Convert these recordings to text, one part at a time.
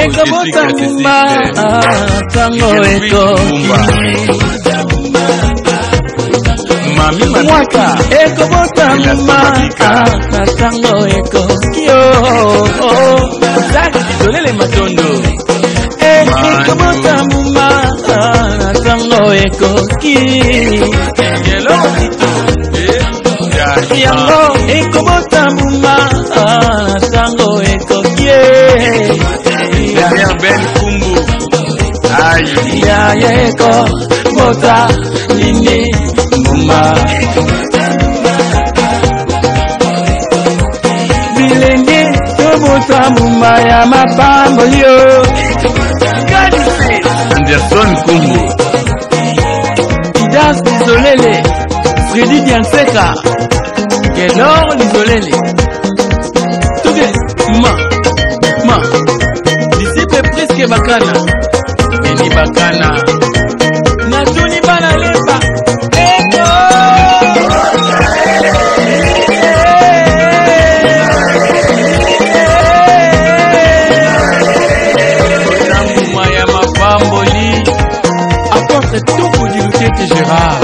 ekobota mbuma tango eko mwaka ekobota mbuma tango eko kio zaki tolele matondo ekobota mbuma tango eko ki yango ekobota mbuma tango eko kie Ben Kumbu ya eko bota nini mbuma bilenge tobota mbuma ya mapambo yo Anderson Kumbu Idas Lizolele Freddy Dianseka Kenor Lizolele Touge ma disciple presque bakana Beni bakana Natuni bana lemba Eko Mbuma ya mapamboli apporte tout pour du Lukete Gérard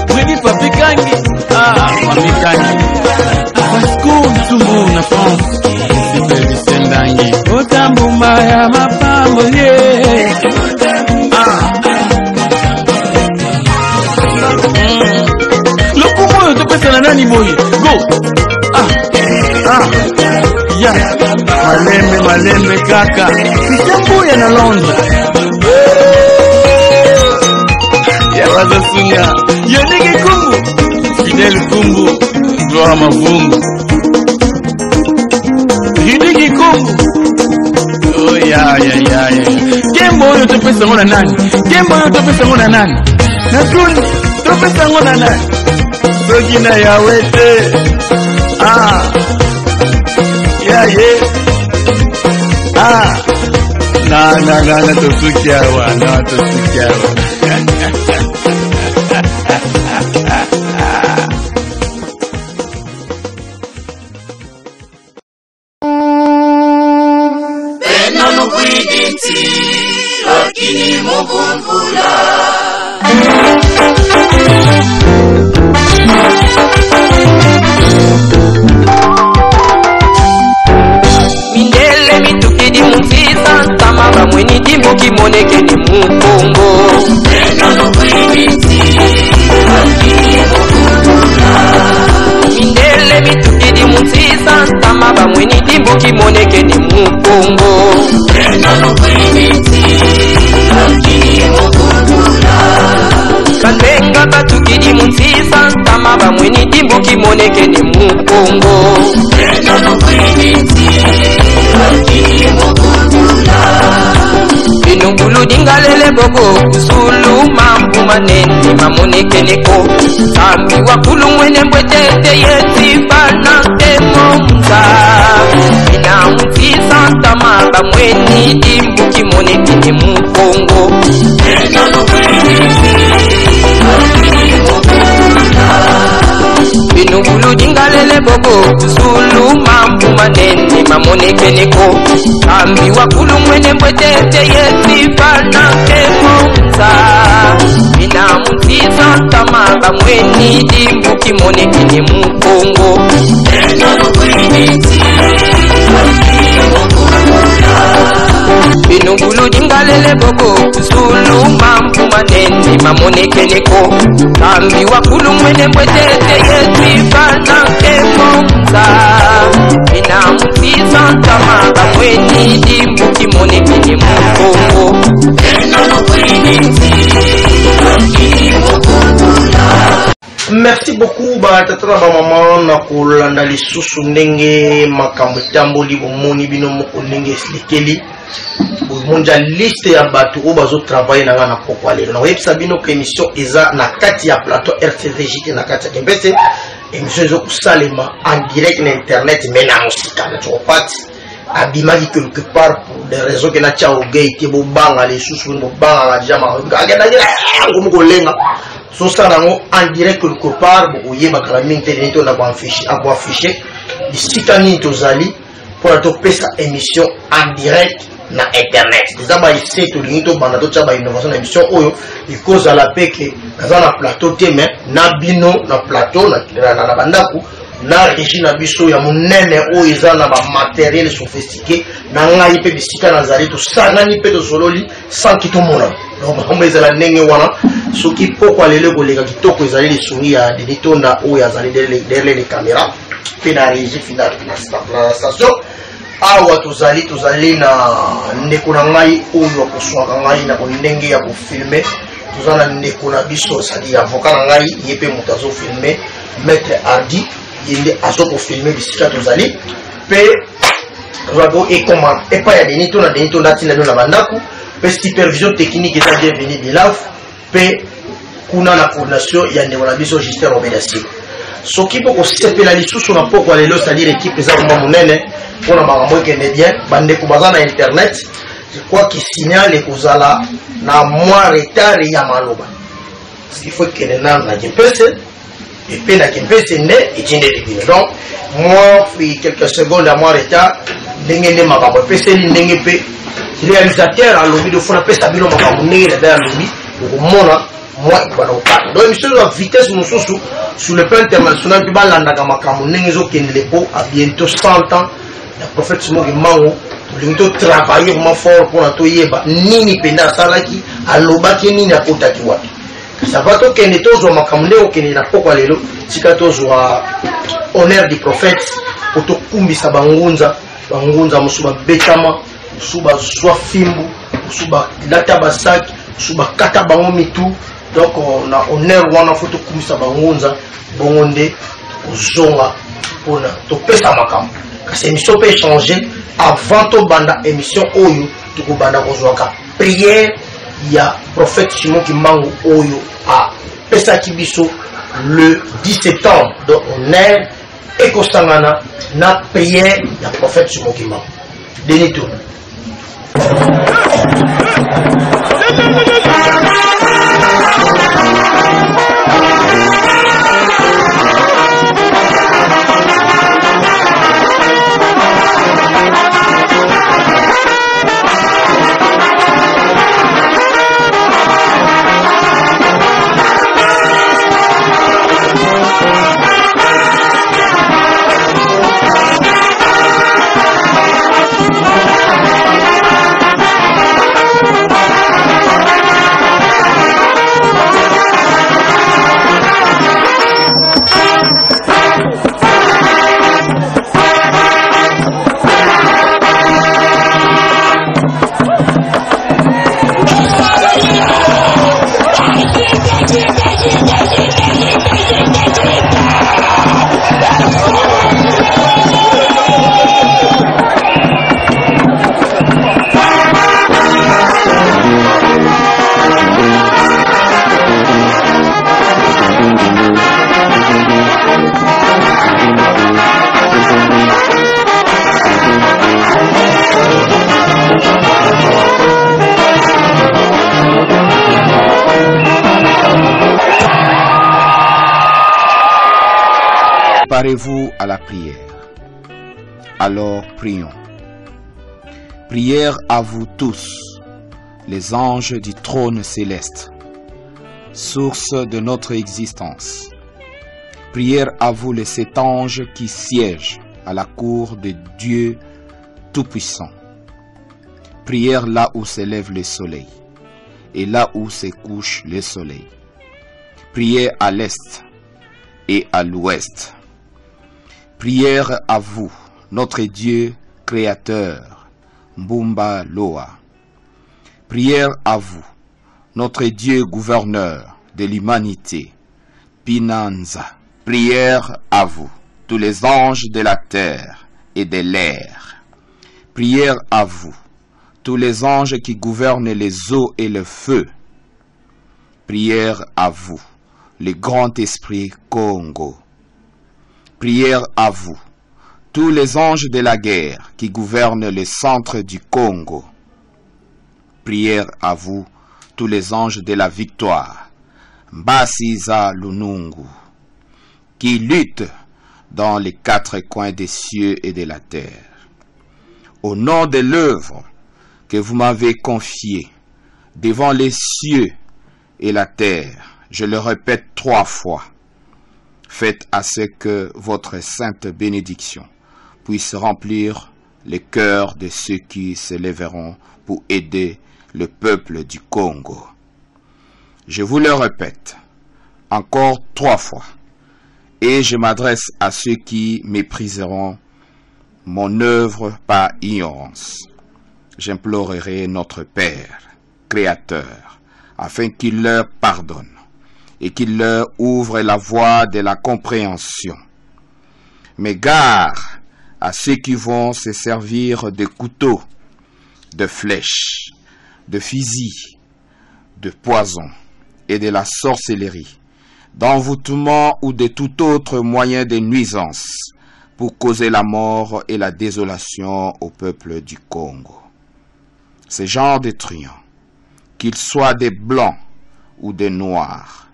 Freddy Papikangi Papikangi Vasco Nzumbu na France Sendangi Otambuma ya mapambo ye Lokumo yo topesa na nani boy go ya malembe kaka Kijambuya na Londres ya wazasunga Yonike Kumbu Fidel Kumbu Gloire Mavungu Hidiki Kumbu oh ya Kembo yo topesa ngona nani Kembo yo topesa ngona nani Natuni topesa ngona nani Sogina ya wete na tosukiawa Benano kwiditi lakini mugumvula Mindele mitukidi mumfisa Tama bamweni dimbo kimoneke ni mukongo Benano kwiditi lakini mugumvula Mindele mitukidi mumfisa Tama bamweni dimbo kimoneke ni mukongo Benano kwiditi lakini mugumvula Katenga katukidi mumfisa Tama bamweni dimbo kimoneke ni mukongo Benano kwiditi lakini mugumvula Inungulu dingalele bogo kusulu mambu maneni mamoneke neko Sambi wakulu mwene mbwetete yeti bana temonza Ina mfisa tama bamweni dimbu kimoneke ni mukongo Benano kwiditi lakini mugumvula Inungulu dingalele bogo kusulu mambu maneni mamoneke neko Sambi wakulu mwene mbwetete yeti bana temonza Ina mfisa tama bamweni dimbu kimoneke ni mukongo Benano kwiditi lakini mugumvula Inungulu dingalele bogo kusulu mambu maneni mamoneke neko Sambi wakulu mwene mbwetete yeti bana temonza Ina mfisa tama bamweni dimbu kimoneke ni mukongo Benano kwiditi lakini mugumvula Merci beaucoup batatana ba mama na kolanda lisusu ndenge makambo tamboli bomoni bino moko ndenge eslikeli bomonja liste ya bato o bazo travailler nanga na poko alelo na websa bino ko émission eza na kati ya plateau RTVJT na kati ya Kembese émission ezo kusalema en direct na internet mais na musika na chopati abimaki quelque part pour des raisons que na chao gay ke bo banga lisusu bo banga la jama ngagenda ngomu kolenga so sarango en direct quelque part bo yeba kala mingi te nito na ko afficher di sikani tozali pour la topesa émission en direct na internet. Déjà ba ici to lingi banda to tshaba innovation na émission oyo because ala peke kaza na plateau te mais na bino na plateau na bandaku na régie na biso ya monene oyo eza na ba matériel sophistiqué na ngai pe bisika na zali to sangani pe to sololi sans kitomona. Donc ba ezala ndenge wana soki poko lelo kolega kitoko ezali le songi ya Denitonda oyo azali derrière les caméras pe na régie finale na station. Awa tozali na ndeko na ngai oyo akoswaka ngai na ndenge ya kofilme tozana ndeko na biso sadi avocat na ngai yepe moto azofilme maître Ardi yende azokofilme bisika tozali pe tozako ekoma epa ya Denitonda tina na bandaku pe supervision technique eza bienvenue Bilaf pe kuna na coordination ya ndeko na biso Justin Robedasi. Soki poko sepela lisusu na poko lelo c'est-à-dire équipe eza kwa munene pour na makambo ekende bien bande ko baza na internet je crois que signal ekozala na moins retard ya maloba parce qu'il faut que na kempese et puis na kempese ne etinde libino donc moi fi quelques secondes à moins retard ndenge ne makambo pese ndenge pe réalisateur a lobby de fona pesa bino makambo ndenge na lobby ko mona moi voilà donc monsieur la vitesse mususu sur le plan international puis balandaka makambo ndenge ezokendele po à bientôt 100 ans le prophète Simoki Mango to travailler vraiment fort pour to yeba nini penda salaki alobaki nini akotaki wapi ça va to kende tozo makambo ndeko kende na poko lelo tika tozo honneur du prophète pour to kumbisa bangunza musuba betama musuba zwa fimbu musuba lata basaki musuba kata bango mitu. Donc on a honneur wana foto kumisa bangunza bongonde zonga pona to pesa makambo kasi émission peut changer avant to banda émission oyo to banda kozwaka prière ya prophète Simoki Mango oyo a pesa kibiso le 10 septembre. Donc on est ekosangana na prière ya prophète Simoki Mango Denitonda. Préparez-vous à la prière. Alors prions. Prière à vous tous, les anges du trône céleste, source de notre existence. Prière à vous les 7 anges qui siègent à la cour de Dieu Tout-Puissant. Prière là où s'élève le soleil et là où se couche le soleil. Prière à l'est et à l'ouest. Prière à vous, notre Dieu créateur, Mbumba Loa. Prière à vous, notre Dieu gouverneur de l'humanité, Pinanza. Prière à vous, tous les anges de la terre et de l'air. Prière à vous, tous les anges qui gouvernent les eaux et le feu. Prière à vous, le grand esprit Congo. Prière à vous, tous les anges de la guerre qui gouvernent le centre du Congo. Prière à vous, tous les anges de la victoire, Mbasiza Lunungu, qui luttent dans les 4 coins des cieux et de la terre. au nom de l'œuvre que vous m'avez confiée devant les cieux et la terre, je le répète 3 fois, faites à ce que votre sainte bénédiction puisse remplir les cœurs de ceux qui se lèveront pour aider le peuple du Congo. Je vous le répète encore 3 fois, et je m'adresse à ceux qui mépriseront mon œuvre par ignorance. J'implorerai notre Père, Créateur, afin qu'il leur pardonne et qu'il leur ouvre la voie de la compréhension. Mais gare à ceux qui vont se servir de couteaux, de flèches, de fusils, de poisons et de la sorcellerie, d'envoûtement ou de tout autre moyen de nuisance pour causer la mort et la désolation au peuple du Congo. Ce genre de truands, qu'ils soient des blancs ou des noirs,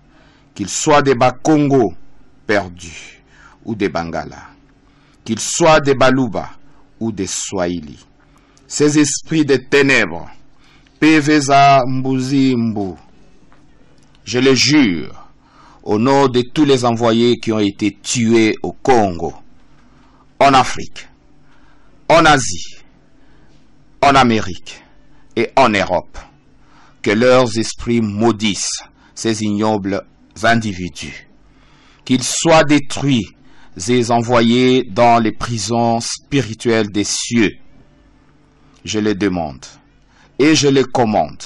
qu'ils soient des Bakongo perdus ou des Bangala, qu'ils soient des Baluba ou des Swahili, ces esprits de ténèbres, Peveza Mbuzimbu, je le jure, au nom de tous les envoyés qui ont été tués au Congo, en Afrique, en Asie, en Amérique et en Europe, que leurs esprits maudissent ces ignobles individus, qu'ils soient détruits et envoyés dans les prisons spirituelles des cieux. Je les demande et je les commande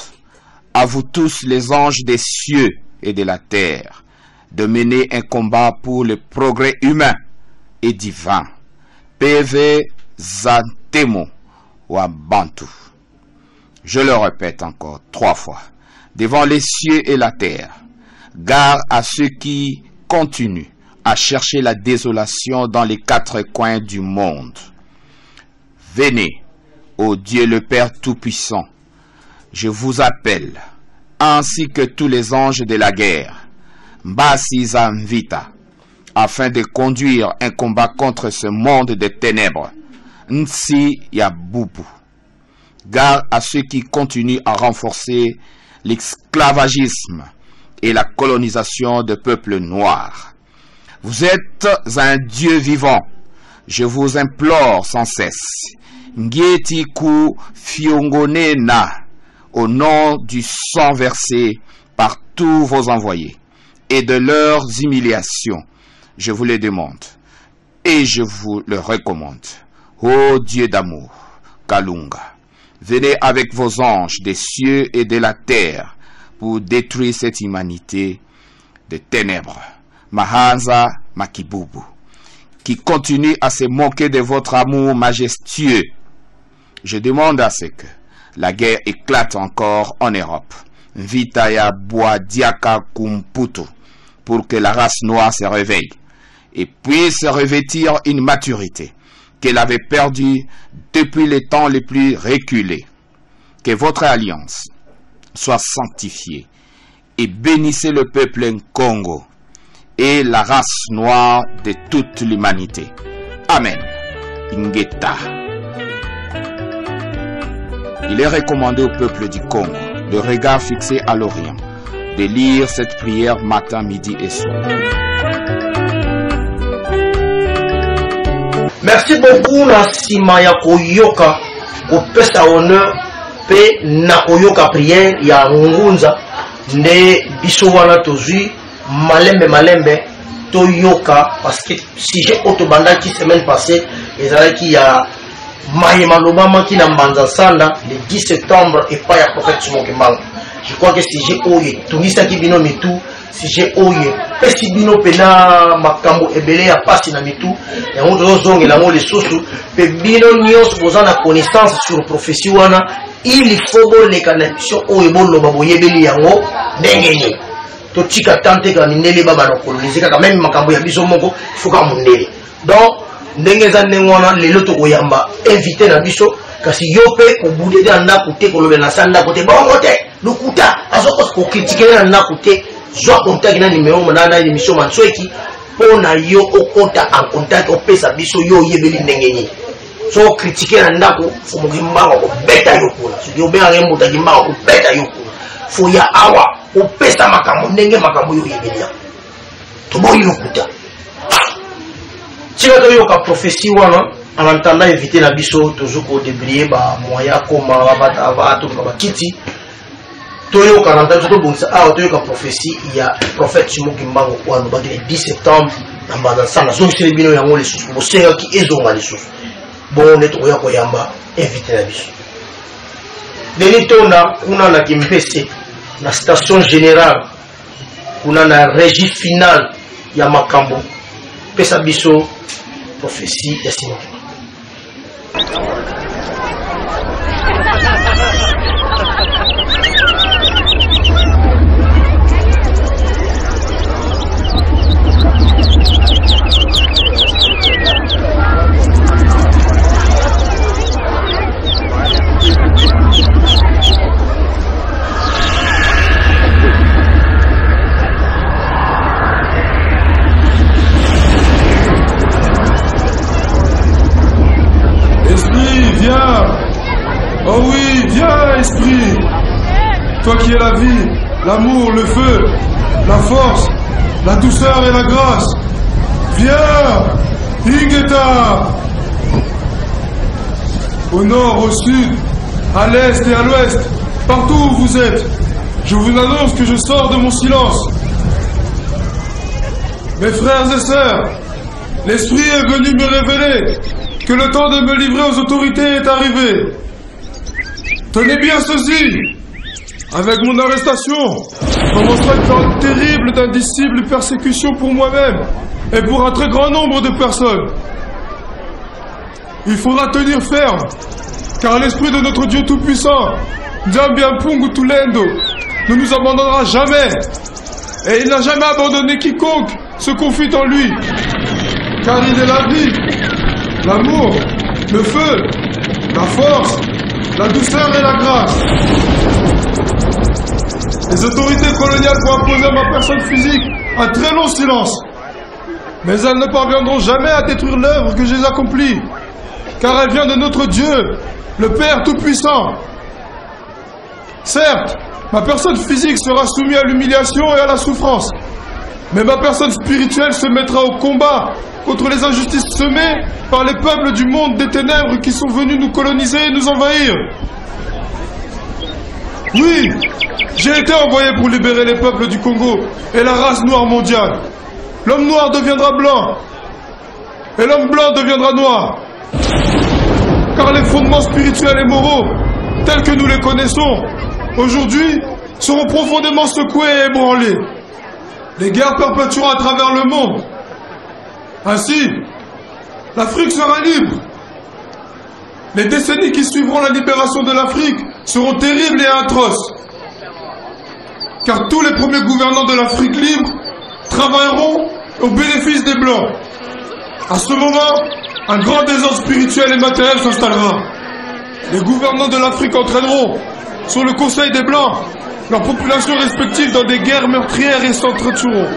à vous tous les anges des cieux et de la terre de mener un combat pour le progrès humain et divin. PV Zantemo Wabantu. Je le répète encore 3 fois, devant les cieux et la terre, gare à ceux qui continuent à chercher la désolation dans les 4 coins du monde. Venez, ô Dieu le Père Tout-Puissant, je vous appelle, ainsi que tous les anges de la guerre, Mbasi Zamvita, afin de conduire un combat contre ce monde de ténèbres, Nsi Yabubu. Gare à ceux qui continuent à renforcer l'esclavagisme et la colonisation de peuples noirs. Vous êtes un Dieu vivant, je vous implore sans cesse. Ngieti ku fiongonena, au nom du sang versé par tous vos envoyés et de leurs humiliations, je vous les demande et je vous le recommande. Ô Dieu d'amour, Kalunga, venez avec vos anges des cieux et de la terre pour détruire cette humanité de ténèbres, Mahanza Makibubu, qui continue à se moquer de votre amour majestueux. Je demande à ce que la guerre éclate encore en Europe, Vitaya Boadiaka Kumputu, pour que la race noire se réveille et puisse revêtir une maturité qu'elle avait perdue depuis les temps les plus reculés. Que votre alliance soit sanctifiée et bénissez le peuple Congo et la race noire de toute l'humanité. Amen. Ingeta. Il est recommandé au peuple du Congo, le regard fixé à l'Orient, de lire cette prière matin, midi et soir. Merci beaucoup na sima ya koyoka kopesa honneur pe na koyoka prière ya ngunza nde biso wana tozui malembe toyoka parce que si j'ai otobandaki semaine passée ezalaki ya Mahema Lobama qui na Mbanza Sanda le 10 septembre et pas ya prophète Sumokemanga. Je crois que si j'ai oye tunisa ki bino mitu, si j'ai oye pesi bino pena makambo ebele ya pasi na mitu ya ngoto zonge la ngole sosu pe bino nyos bozana connaissance sur prophétie wana il faut le connexion oye bolo babo yebeli yango ndengeni to tika tante ka ndele baba na koloniser ka même makambo ya biso moko fuka mundele. Donc ndenge za nengwana lelo to koyamba invité na biso kasi yope ko budede na kote ko lobe na sanda kote bongo te lukuta azoko ko critiquer na kote zo contact na numéro monana émission mansoeki pona yo okota en contact opesa biso yo yebeli ndenge ni So critiquer na ndako fo mokimba ko beta yokuna. So yo benga ngembo takimba ko beta yokuna. Fo ya awa opesa makambo ndenge makambo yo yebelia. To boyi lokuta. Tika to yo ka prophétie wana en entendant éviter la biso toujours ko débrier ba moya koma ba ba to ba kiti. Toyo 40 ans, tout bon ça a toyo ka prophétie il y a prophète Chimokimbango kwa no le 10 septembre na banda sana zo selebino yango les sous bo senga ki ezonga les sous bon neto ya ko yamba inviter la biso deni tona kuna na kimpese na station générale kuna na régie finale ya makambo pesa biso prophétie ya Chimokimbango. Oh oui, viens, esprit. Toi qui es la vie, l'amour, le feu, la force, la douceur et la grâce. Viens, Ingeta. Au nord, au sud, à l'est et à l'ouest, partout où vous êtes, je vous annonce que je sors de mon silence. Mes frères et sœurs, l'esprit est venu me révéler que le temps de me livrer aux autorités est arrivé. Tenez bien ceci. Avec mon arrestation, commencera une période terrible d'indicible persécution pour moi-même et pour un très grand nombre de personnes. Il faudra tenir ferme, car l'esprit de notre Dieu Tout-Puissant, Nzambiampungu Tulendo, ne nous abandonnera jamais. Et il n'a jamais abandonné quiconque se confie en lui, car il est la vie, l'amour, le feu, la force, la douceur et la grâce. Les autorités coloniales vont imposer à ma personne physique un très long silence. Mais elles ne parviendront jamais à détruire l'œuvre que j'ai accomplie, car elle vient de notre Dieu, le Père Tout-Puissant. Certes, ma personne physique sera soumise à l'humiliation et à la souffrance, mais ma personne spirituelle se mettra au combat contre les injustices semées par les peuples du monde des ténèbres qui sont venus nous coloniser et nous envahir. Oui, j'ai été envoyé pour libérer les peuples du Congo et la race noire mondiale. L'homme noir deviendra blanc et l'homme blanc deviendra noir. Car les fondements spirituels et moraux, tels que nous les connaissons, aujourd'hui, seront profondément secoués et ébranlés. Les guerres perpétueront à travers le monde. Ainsi, l'Afrique sera libre. Les décennies qui suivront la libération de l'Afrique seront terribles et atroces. Car tous les premiers gouvernants de l'Afrique libre travailleront au bénéfice des Blancs. À ce moment, un grand désordre spirituel et matériel s'installera. Les gouvernants de l'Afrique entraîneront, sur le conseil des Blancs, leurs populations respectives dans des guerres meurtrières et s'entretueront.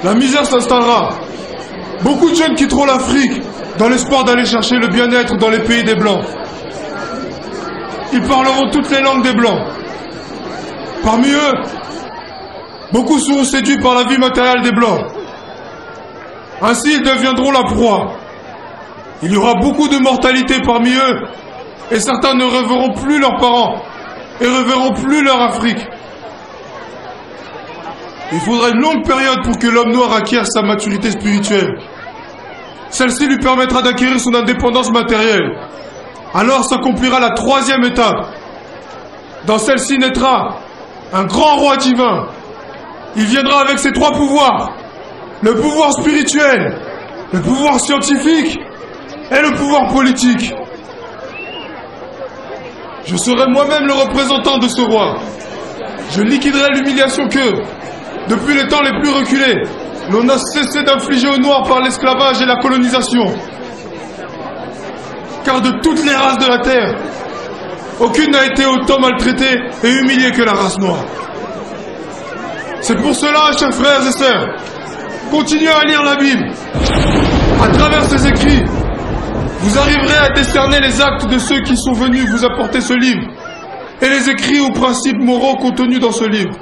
La misère s'installera. Beaucoup de jeunes quitteront l'Afrique dans l'espoir d'aller chercher le bien-être dans les pays des Blancs. Ils parleront toutes les langues des Blancs. Parmi eux, beaucoup seront séduits par la vie matérielle des Blancs. Ainsi, ils deviendront la proie. Il y aura beaucoup de mortalité parmi eux, et certains ne reverront plus leurs parents, et reverront plus leur Afrique. Il faudra une longue période pour que l'homme noir acquiert sa maturité spirituelle. Celle-ci lui permettra d'acquérir son indépendance matérielle. Alors s'accomplira la troisième étape. Dans celle-ci naîtra un grand roi divin. Il viendra avec ses trois pouvoirs. Le pouvoir spirituel, le pouvoir scientifique et le pouvoir politique. Je serai moi-même le représentant de ce roi. Je liquiderai l'humiliation que, depuis les temps les plus reculés, l'on a cessé d'infliger aux Noirs par l'esclavage et la colonisation. Car de toutes les races de la Terre, aucune n'a été autant maltraitée et humiliée que la race noire. C'est pour cela, chers frères et sœurs, continuez à lire la Bible. À travers ces écrits, Vous arriverez à décerner les actes de ceux qui sont venus vous apporter ce livre et les écrits ou principes moraux contenus dans ce livre.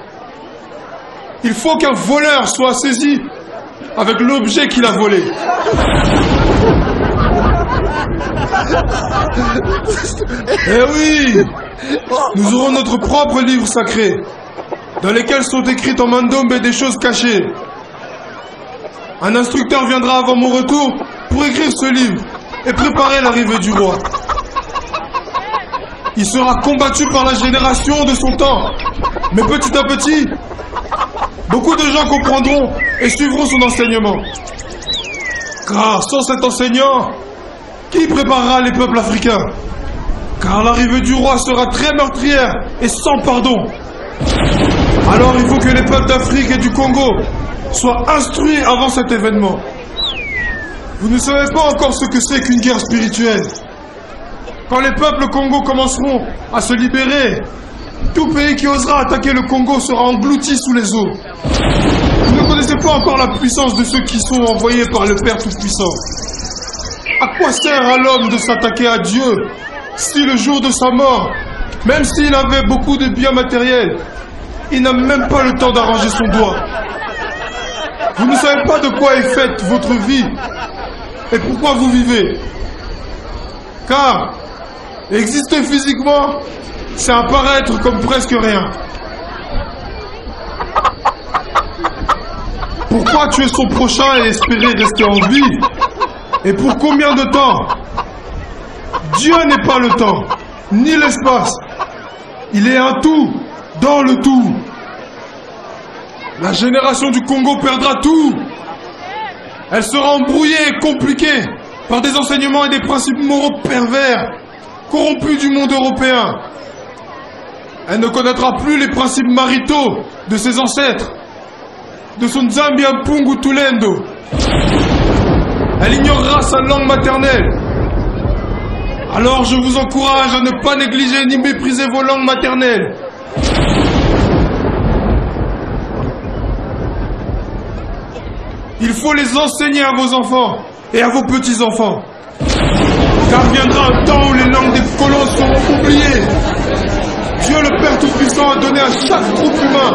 Il faut qu'un voleur soit saisi avec l'objet qu'il a volé. Eh oui, nous aurons notre propre livre sacré, dans lesquels sont écrites en mandombe des choses cachées. Un instructeur viendra avant mon retour pour écrire ce livre et préparer l'arrivée du roi. Il sera combattu par la génération de son temps, mais petit à petit, beaucoup de gens comprendront et suivront son enseignement. Car sans cet enseignant, qui préparera les peuples africains? Car l'arrivée du roi sera très meurtrière et sans pardon. Alors il faut que les peuples d'Afrique et du Congo soient instruits avant cet événement. Vous ne savez pas encore ce que c'est qu'une guerre spirituelle. Quand les peuples Congo commenceront à se libérer, tout pays qui osera attaquer le Congo sera englouti sous les eaux. Vous ne connaissez pas encore la puissance de ceux qui sont envoyés par le Père Tout-Puissant. À quoi sert à l'homme de s'attaquer à Dieu si le jour de sa mort, même s'il avait beaucoup de biens matériels, il n'a même pas le temps d'arranger son doigt? Vous ne savez pas de quoi est faite votre vie et pourquoi vous vivez. Car exister physiquement, c'est apparaître comme presque rien. Pourquoi tuer son prochain et espérer rester en vie? Et pour combien de temps? Dieu n'est pas le temps, ni l'espace. Il est un tout, dans le tout. La génération du Congo perdra tout. Elle sera embrouillée et compliquée par des enseignements et des principes moraux pervers, corrompus du monde européen. Elle ne connaîtra plus les principes maritaux de ses ancêtres, de son Nzambi Mpungu Tulendo. Elle ignorera sa langue maternelle. Alors je vous encourage à ne pas négliger ni mépriser vos langues maternelles. Il faut les enseigner à vos enfants et à vos petits-enfants. Car viendra un temps où les langues des colons seront oubliées. Dieu le Père Tout-Puissant a donné à chaque groupe humain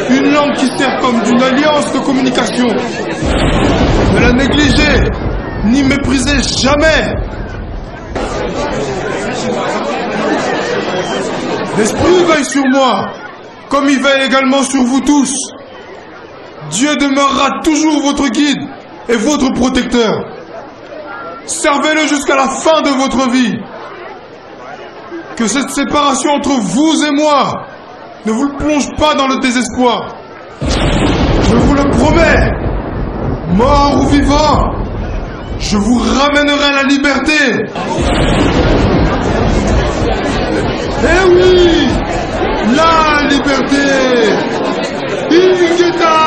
une langue qui sert comme d'une alliance de communication. Ne la négligez, ni méprisez jamais. L'Esprit veille sur moi, comme il veille également sur vous tous. Dieu demeurera toujours votre guide et votre protecteur. Servez-le jusqu'à la fin de votre vie. Que cette séparation entre vous et moi ne vous plonge pas dans le désespoir. Je vous le promets, mort ou vivant, je vous ramènerai à la liberté. Eh oui, la liberté. Ingeta!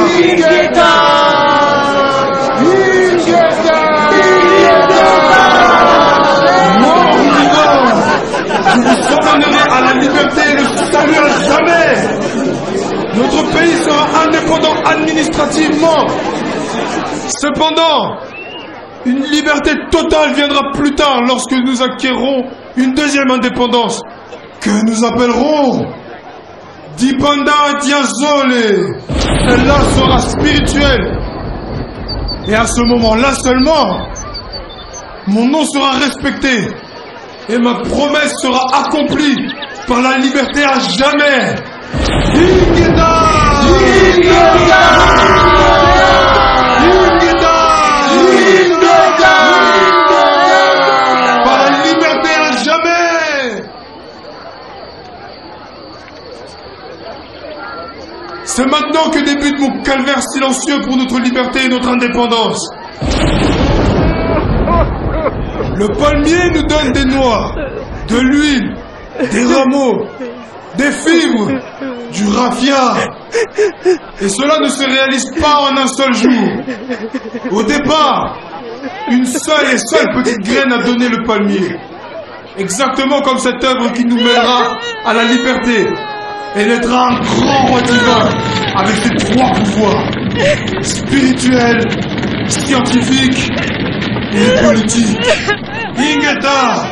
Ingeta! Ingeta! Mort ou vivant, je vous emmènerai à la liberté et le salut à jamais. Notre pays sera indépendant administrativement. Cependant, une liberté totale viendra plus tard lorsque nous acquérerons une deuxième indépendance que nous appellerons Dipanda Diazole. Celle-là sera spirituelle. Et à ce moment-là seulement, mon nom sera respecté et ma promesse sera accomplie par la liberté à jamais. Ingeda! Ingeda! Ingeda! Ingeda! Par la liberté à jamais. C'est maintenant que débute mon calvaire silencieux pour notre liberté et notre indépendance. Le palmier nous donne des noix, de l'huile, des rameaux, des fibres, du raffia. Et cela ne se réalise pas en un seul jour. Au départ, une seule petite graine a donné le palmier. Exactement comme cette œuvre qui nous mènera à la liberté. Et naîtra un grand roi divin avec ses trois pouvoirs: spirituel, scientifique politique. Ingeta.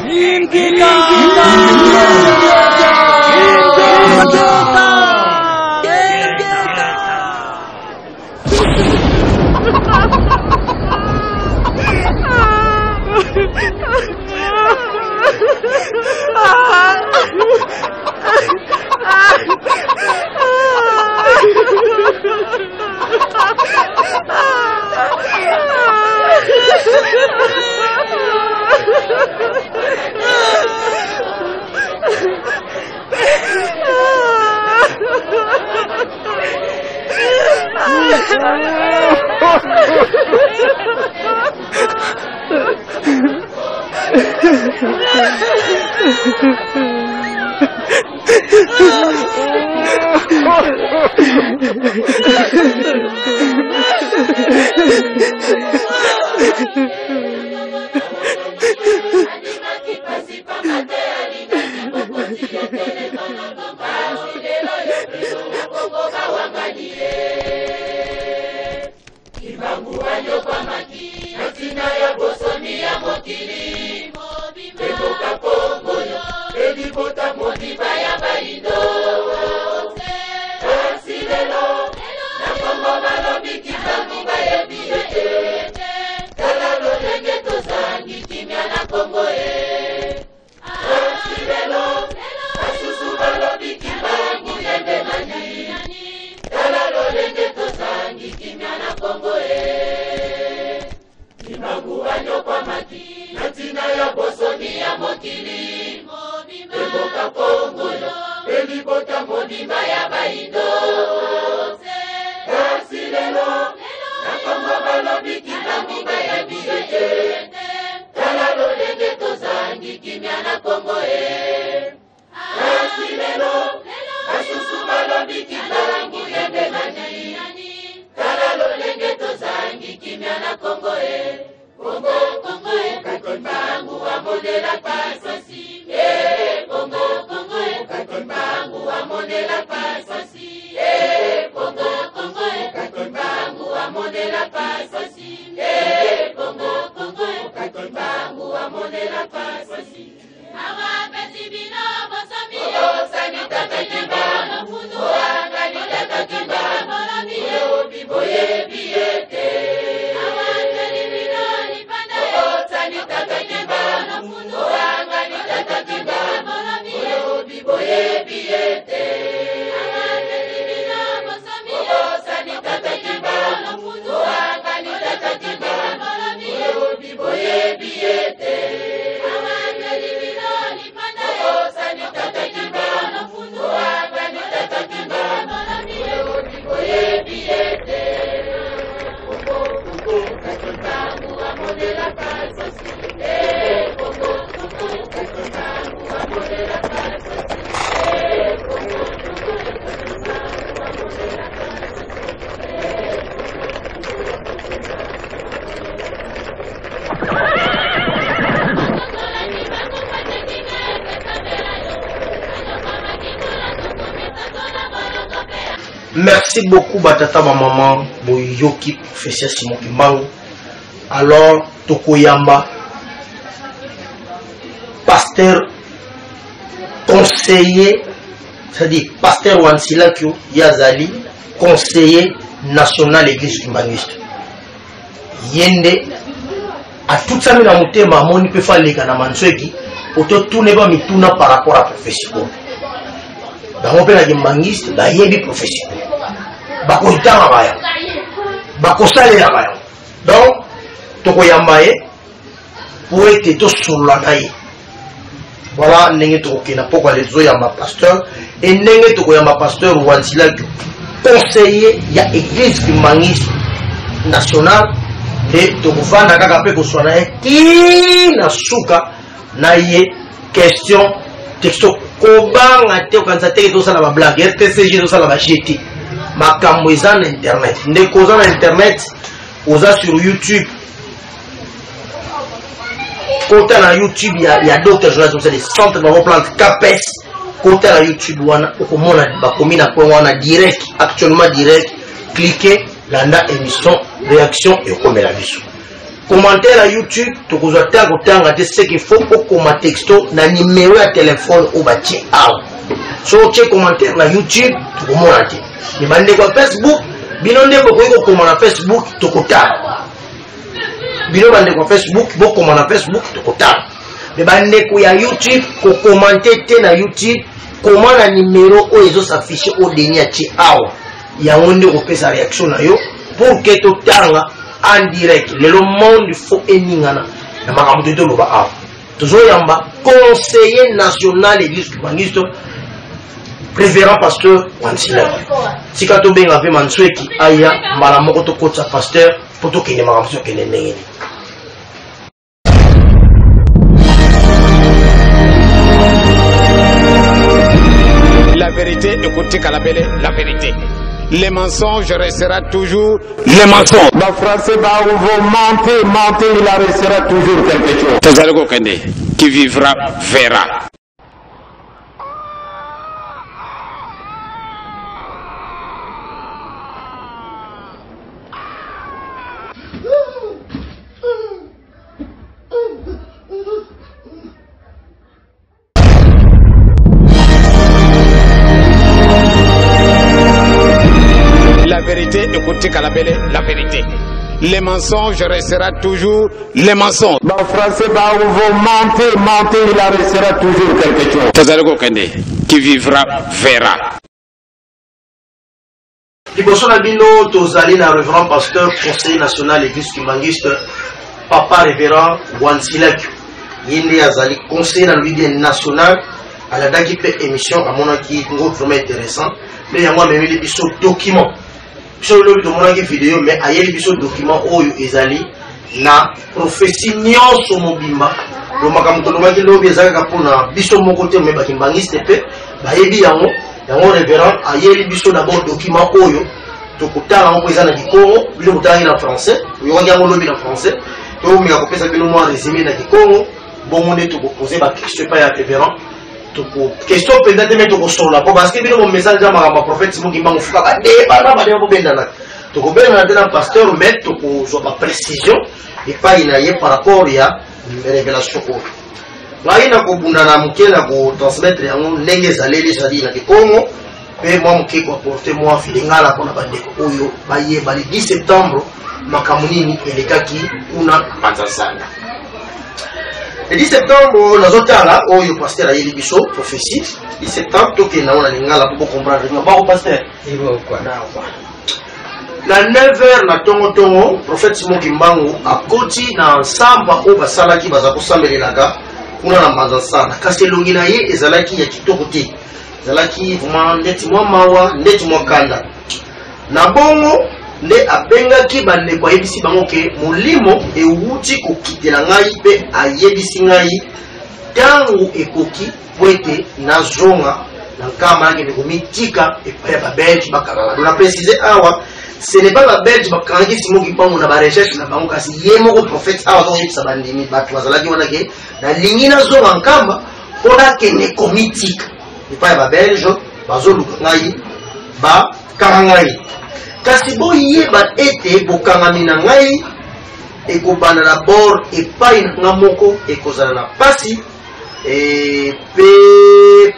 Merci beaucoup Batata ma maman Boyoki professeur Simon Kimbangu. Alors Tokoyamba pasteur conseiller, c'est-à-dire pasteur Wansilakio Yazali conseiller national église kimbanguiste. Yende à tout ça mina mutema moni peut faire les kana mansweki auto tourner ba mituna par rapport à professeur. Bango pe na kimbanguiste ba yebi professeur. Bakoitama baya bakosalela baya donc tokoyambaye pour être to solanaye voilà ndenge tokokena poko lezo ya ma pasteur et ndenge tokoyamba pasteur Wansilakio conseiller ya église kimbanguiste national et tokofanda kaka pe koswana na suka na ye question texto kobanga te okanza te to sala ba blague RTCG to sala ba GT makambo eza na internet ndeko oza na internet oza sur YouTube kota na YouTube ya Dr Jonas c'est des centres de plante CAPES kota na YouTube wana okomona bakomi na point wana direct actuellement direct cliquez landa émission réaction et okomela biso commentaire à YouTube, tu peux ce qu'il faut pour commenter texto na numéro de téléphone au bâti. Si tu as commentaire na YouTube, tu peux monter. Mais bande quoi Facebook, binonde beaucoup comment na Facebook, tu peux bino bande quoi Facebook, beaucoup comment na Facebook, tu peux mais bande quoi YouTube, tu commenter na YouTube, comment la numéro au ils s'afficher au dernier ti il y a un ko pesa réaction na yo pour que tu tanga en direct le monde faut eningana na makambo to lo ba toujours yamba conseiller national église Kibangisto révérend pasteur Wansila sika to benga pe mansweki aya mbala moko to kotsa pasteur pour to kene makambo to kene ndenge. La vérité, écoutez Kalabele, la vérité. Les mensonges restera toujours les mensonges. Le français va vous mentir, il restera toujours quelque chose. Tazalgo Kende, qui vivra, verra. La vérité, écoutez Kalabele, la vérité. Les mensonges restera toujours les mensonges. Le français va vous mentir, il restera toujours quelque chose. Tazalgo Kende, qui vivra, verra. Liboso na bino tozali na révérend pasteur conseiller national église Kibangisto papa révérend Wansilaki yende azali conseiller na l'unité nationale aladaki pe émission amonaki ngo vraiment intéressant mais yango amemeli biso document biso lobi tomonaki vidéo mais ayeli biso document oyo ezali na prophétie nyonso mobimba lo makambo tolobaki lobi ezalaka mpona biso moko te me bakimbangiste pe bayebi yango révérend ayeli biso d'abord document oyo tokutala ngo eza na Kikongo bino kutangi na français oyokaki yango lobi na français to mi akopesa bino mwa résumé na Kikongo bongo nde tokoposer ba question pa ya révérend toko question penza te me tokosola po parce que bino mo message ya makambo prophète Simon Kimbangu fuka ba deba na bo bendana tokobenda na pasteur mais tokozwa ba précision et pas ina ye par rapport ya révélation oyo ngai na kobunda na moke na kotransmettre yango ndenge ezaleli ezali na Kikongo mpe mwa moke koaporte mwa filingala mpona bandeko oyo bayeba le 10 septembre makambo nini elekaki kuna Manzanzala. Le 10 septembre nazotala oyo pasteur ayeli biso prophétie 10 septembre tokenda na lingala po comprendre ngabako pasteur na 9h na tongo prophète Simon Kimbangu akoti na nsamba oyo basalaki baza kosambelelaka kuna na Manzanzala kasi elongi na ye ezalaki ya kitoko te ezalaki vraiment ndeti mwa mawa ndeti mwa kanda na bongo nde abengaki bandeko ayebisi bango ke molimo ewuti kokitela ngai mpe ayebisi ngai ntango ekoki po ete nazonga na nkama nakende komitika epai ya babelge bakangaka dona précise awa ce n'est pas babelge bakangaki Simon Kimbangu na barecherche na bango kasi ye moko prophète awa azoyebisa bandimi bato bazalaki wana ke nalingi nazonga nkamba mpo nakende komitika epai ya babelge bazoluka ngai bakanga ngai kasi boyeba ete bokangami na ngai ekobanda na bord epai na nga moko ekozala na pasi pe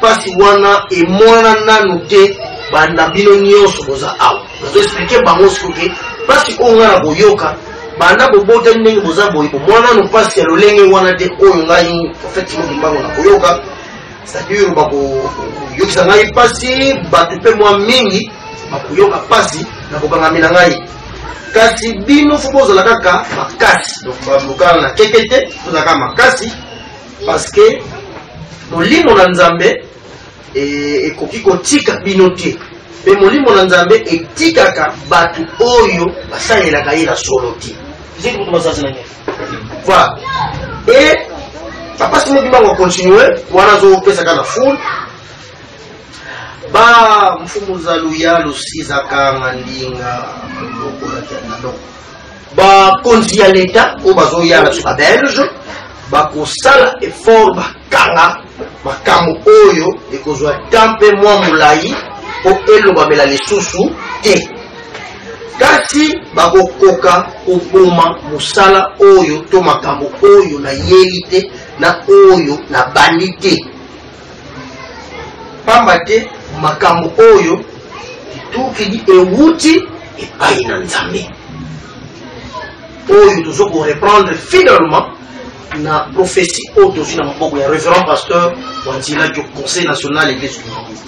pasi wana emona nanu te banda bino nyonso boza awa nazoexplike bango sikoke pasi oyo nga na boyoka banda bobotani ndenge boza boye bomona nanu pasi ya lolenge wana te oyo ngai prophète Simon Kimbangu na koyoka c'est-à-dire bakoyokisa ngai pasi bato mpe mwa mingi bakoyoka pasi na kokangami na ngai kasi bino fo bozala kaka makasi donc babokana na keke te bozalaka makasi parce que molimo na Nzambe ekoki kotika bino te mpe molimo na Nzambe etikaka bato oyo basalelaka ye na solo te voilà et papa Simon Kimbangu akontinue wana azopesaka na foule ba mfumu za luya lusizaka ngandinga ba konzi ya leta oyo bazoyala so babelge bakosala effort bakanga makambo oyo ekozwa ta mpe mwa molai mpo elobamela lisusu te kasi bakokoka koboma mosala oyo to makambo oyo na yeli na oyo na bandi te pamba te makambo oyo tukidi ewuti epai na nzambe oyo tozoko reprendre fidèlement na prophétie oyo tozwi na maboko ya révérend pasteur Wanzila du Conseil national église adventiste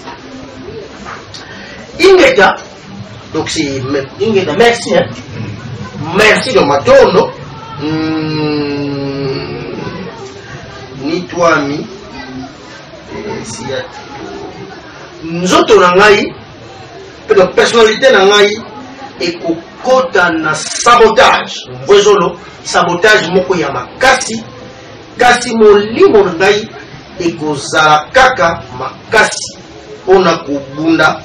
ingeta. Donc c'est ingeta, merci hein. Merci de matondo ni toi ami si ya nzoto na ngai pe personnalité na ngai ekokota na sabotage vozolo sabotage moko ya makasi kasi molimo na ngai ekozala kaka makasi mpona kobunda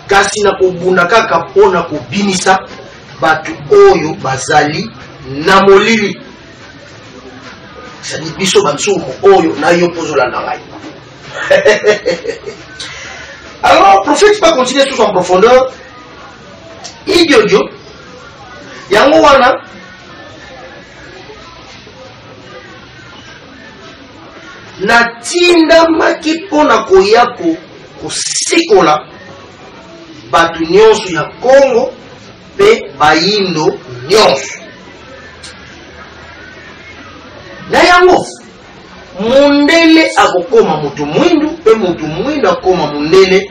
kasi na kobunda kaka mpona kobimisa bato oyo bazali na molili sadi biso bansumu oyo na yo pozolanda ngai. Alors prophète va continuer tout en profondeur idiodio yango wana natindamaki mpona koya kosikola bato nyonso ya Congo pe bayindo nyonso na yango mundele akokoma mutu mwindu pe mutu mwindu akoma mundele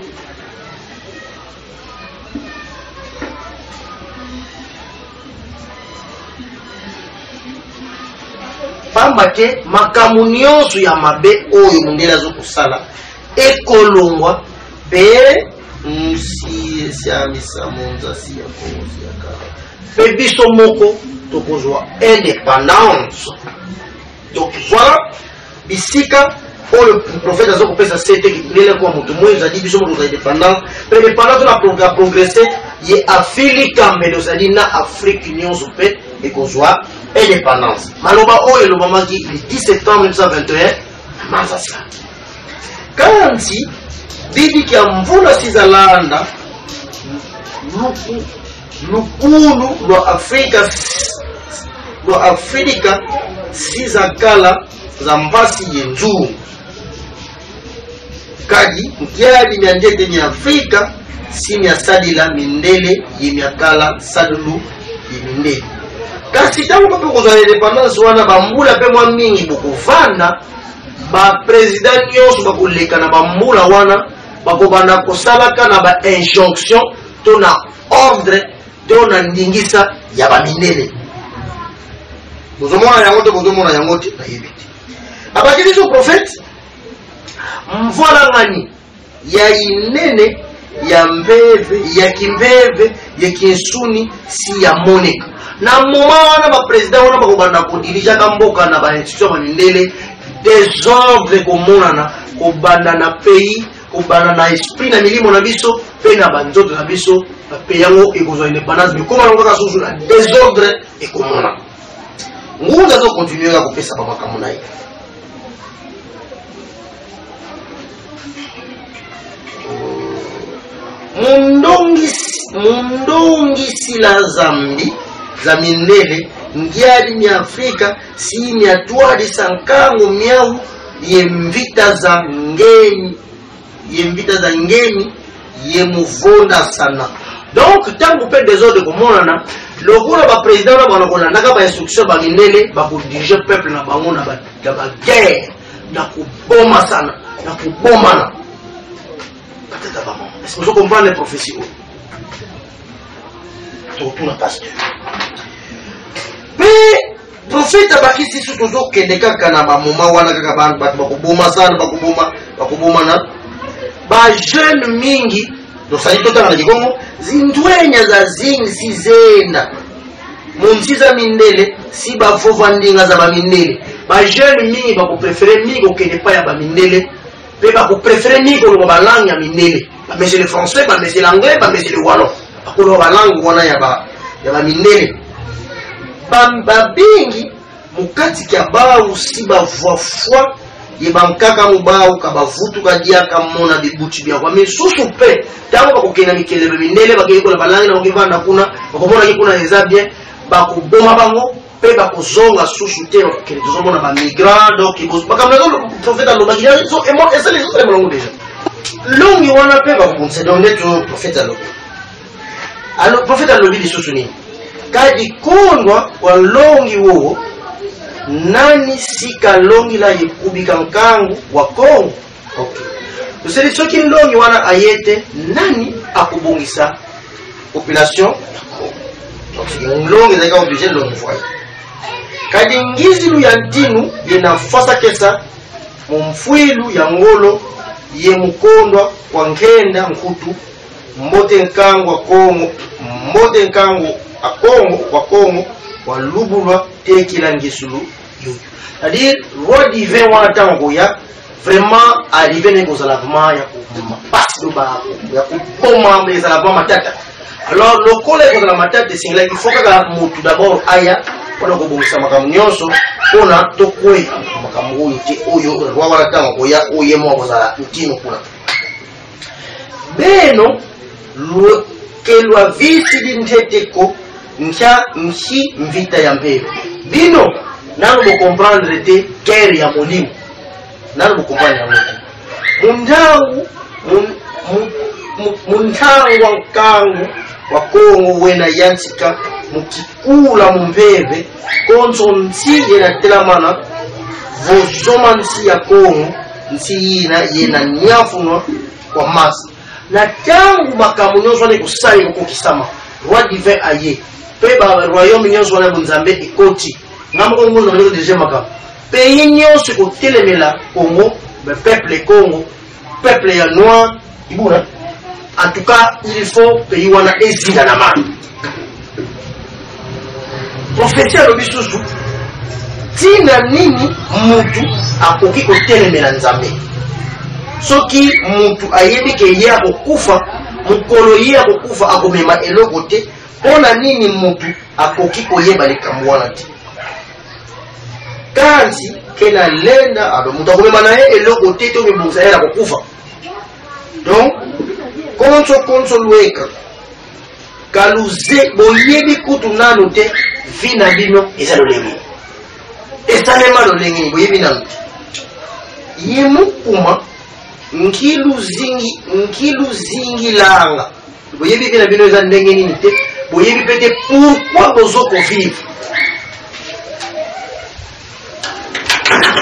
pamba te makambo nyonso ya mabe oyo mundele azokosala ekolongwa pe pe biso moko tokozwa indépendance. Donc voilà bisika le prophète a kopesa sete kilele kwa mutu moyo zadi biso moko za indépendance pe indépendance na progresser ye Afrika mais dozali na Afrique Union sope ekozwa indépendance. Maloba oyo le moment qui le 10 septembre 1921 Manzasa kanti bibi kia mvula sizalanda lukulu lwa Afrika sizakala za mbasi yenzu kadi mkiadi mianjete ni Afrika si miasadila mindele yemiakala sadulu yemindele kasi tangu pape kozala indépendance wana bambula pe mwa mingi bokovanda ba président nyonso bakoleka na bambula wana bakobanda kosalaka na ba injonction to na ordre to na ndingisa ya baminene bozomona yango te bozomona yango te na yebiti abakili so prophète mvola ngani ya inene ya mbeve ya kimbeve ya kinsuni si ya moneka na moma wana ba président wana bakobanda kodirija ka mboka na ba institution baminene désordre komonana kobanda na pays kobanda na esprit na milimo na biso pe na banzoto na biso pe yango ekozwa indépendance mais comment on va sous la désordre et komona nguza zo continuer à kopesa ba makambo na ye mundongi la zambi za mindele ngiadi mi Afrika si mi atwadi sankango miau yemvita za ngeni yemuvonda sana. Donc tangu pe désordre komonana lokola ba président na bana kolandaka ba instruction ba mindele ba ko diriger peuple na bango na ba guerre na kuboma sana na kubomana peut-être pas. Est-ce que vous comprenez les prophéties? Tout na pasteur mais prophète abakisi su tozo kende kaka na ba moma wana kaka bantu bato bakuboma sana bakuboma na ba jeune mingi do sali totanga na Kikongo zindwenya za zingi sizena munziza mindele si ba fovandinga za ba mindele ba jeune mingi bako préférer mingi okende pa ya ba mindele pe bako préférer mingi ko ba langue ya mindele ba mais le français ba mais l'anglais ba mais le wallon bako ba langue wana ya ba mindele babingi mukati kia bao si bavwa foi yebankaka mubao kabavutu kadia kamona bibuchi bya kwa misusu pe tango bakokena mikelebe minele bakekola balangi na okivanda kuna bakomona kuna ezabie bakuboma bango pe bakozonga susu te bakokena tozomona ba migrant donc ibos bakamnazo prophète alobaki so emo esale so le molongo déjà longi wana pe bakonse donc neto prophète alobi alors prophète alobi lisusu nini kadi kondwa kwa longi wo nani sika longi la yekubika nkangu wa Kongo. Okay. Useli soki longi wana ayete nani akubungisa population. Okay. Longi zaka obligé longi fois. Kadi ngizi lu ya ntinu yena fasa kesa mumfuilu ya ngolo ye mukondwa kwa ngenda mkutu mbote nkangu wa Kongo mbote nkangu akongo kwa Kongo walubulwa tekila ngisulu yoyo. C'est-à-dire roi divin wana tango ya vraiment arrivé neko salavement ya kupasi ba ya kupoma mbele salavement matata. Alors le collègue de la matata singla il faut que mutu d'abord aya pona ko bongisa makamu nyonso pona tokwe makamu oyo ti oyo roi wana tango ya oye mo ko sala utino kuna. Beno lo kelwa visi dinteteko ncha nchi mvita ya mbele bino nalo bo comprendre te guerre ya molimo nalo bo comprendre ya mundangu mundangu wa kangu wa Kongo wena yansika mukikula mumbebe konso nsi yena telamana vosoma nsi ya Kongo nsi yena nyafunwa kwa masa na tangu makamu nyonso ne kusali kokisama roi divin aye peba royaume nyonso wana bunzambe ekoti ngamko ngozo na déjà maka pays nyonso ko telemela Congo le peuple Congo peuple ya noir ibuna en tout cas il faut pays wana ezida na mani prophétie lo bisusu tina nini mutu akoki ko telemela nzambe soki mutu ayebi ke ye akokufa mukolo ye akokufa akomema eloko te pona nini mutu akoki koyeba likambo wana te kanzi kena lenda abe mutu akomema na ye eloko te to mibongisa ye akokufa donc konso lweka kaluze boyebi kutu nano te vina bino eza lolengi esalema lolengi boyebi nano te ye mukuma nkilu zingi langa boyebi vina bino eza ndenge nini te boyebi pete pourquoi bozoko vivre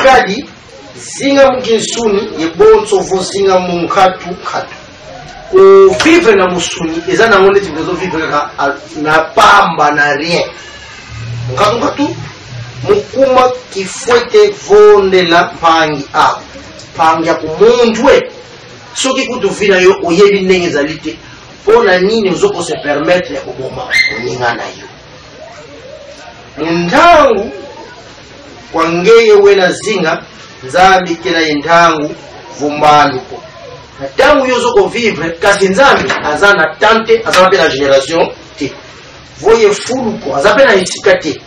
kadi zinga mukinsuni yebonso vo zinga munkatu katu o vivre na musuni eza na ngone timezo vivre na pamba na rien ngatu mukuma kifwete vonde la pangi a pangi ya kumundwe soki kutuvina yo oyebi ndenge zalite pona nini uzoko se permettre ya kuboma uningana yo ndangu kwa ngeye wena zinga nzambi kila indangu vumbaluko na tangu yozoko vivre kasi nzambi azana tante azana pe na génération te voye fuluko azape na isika te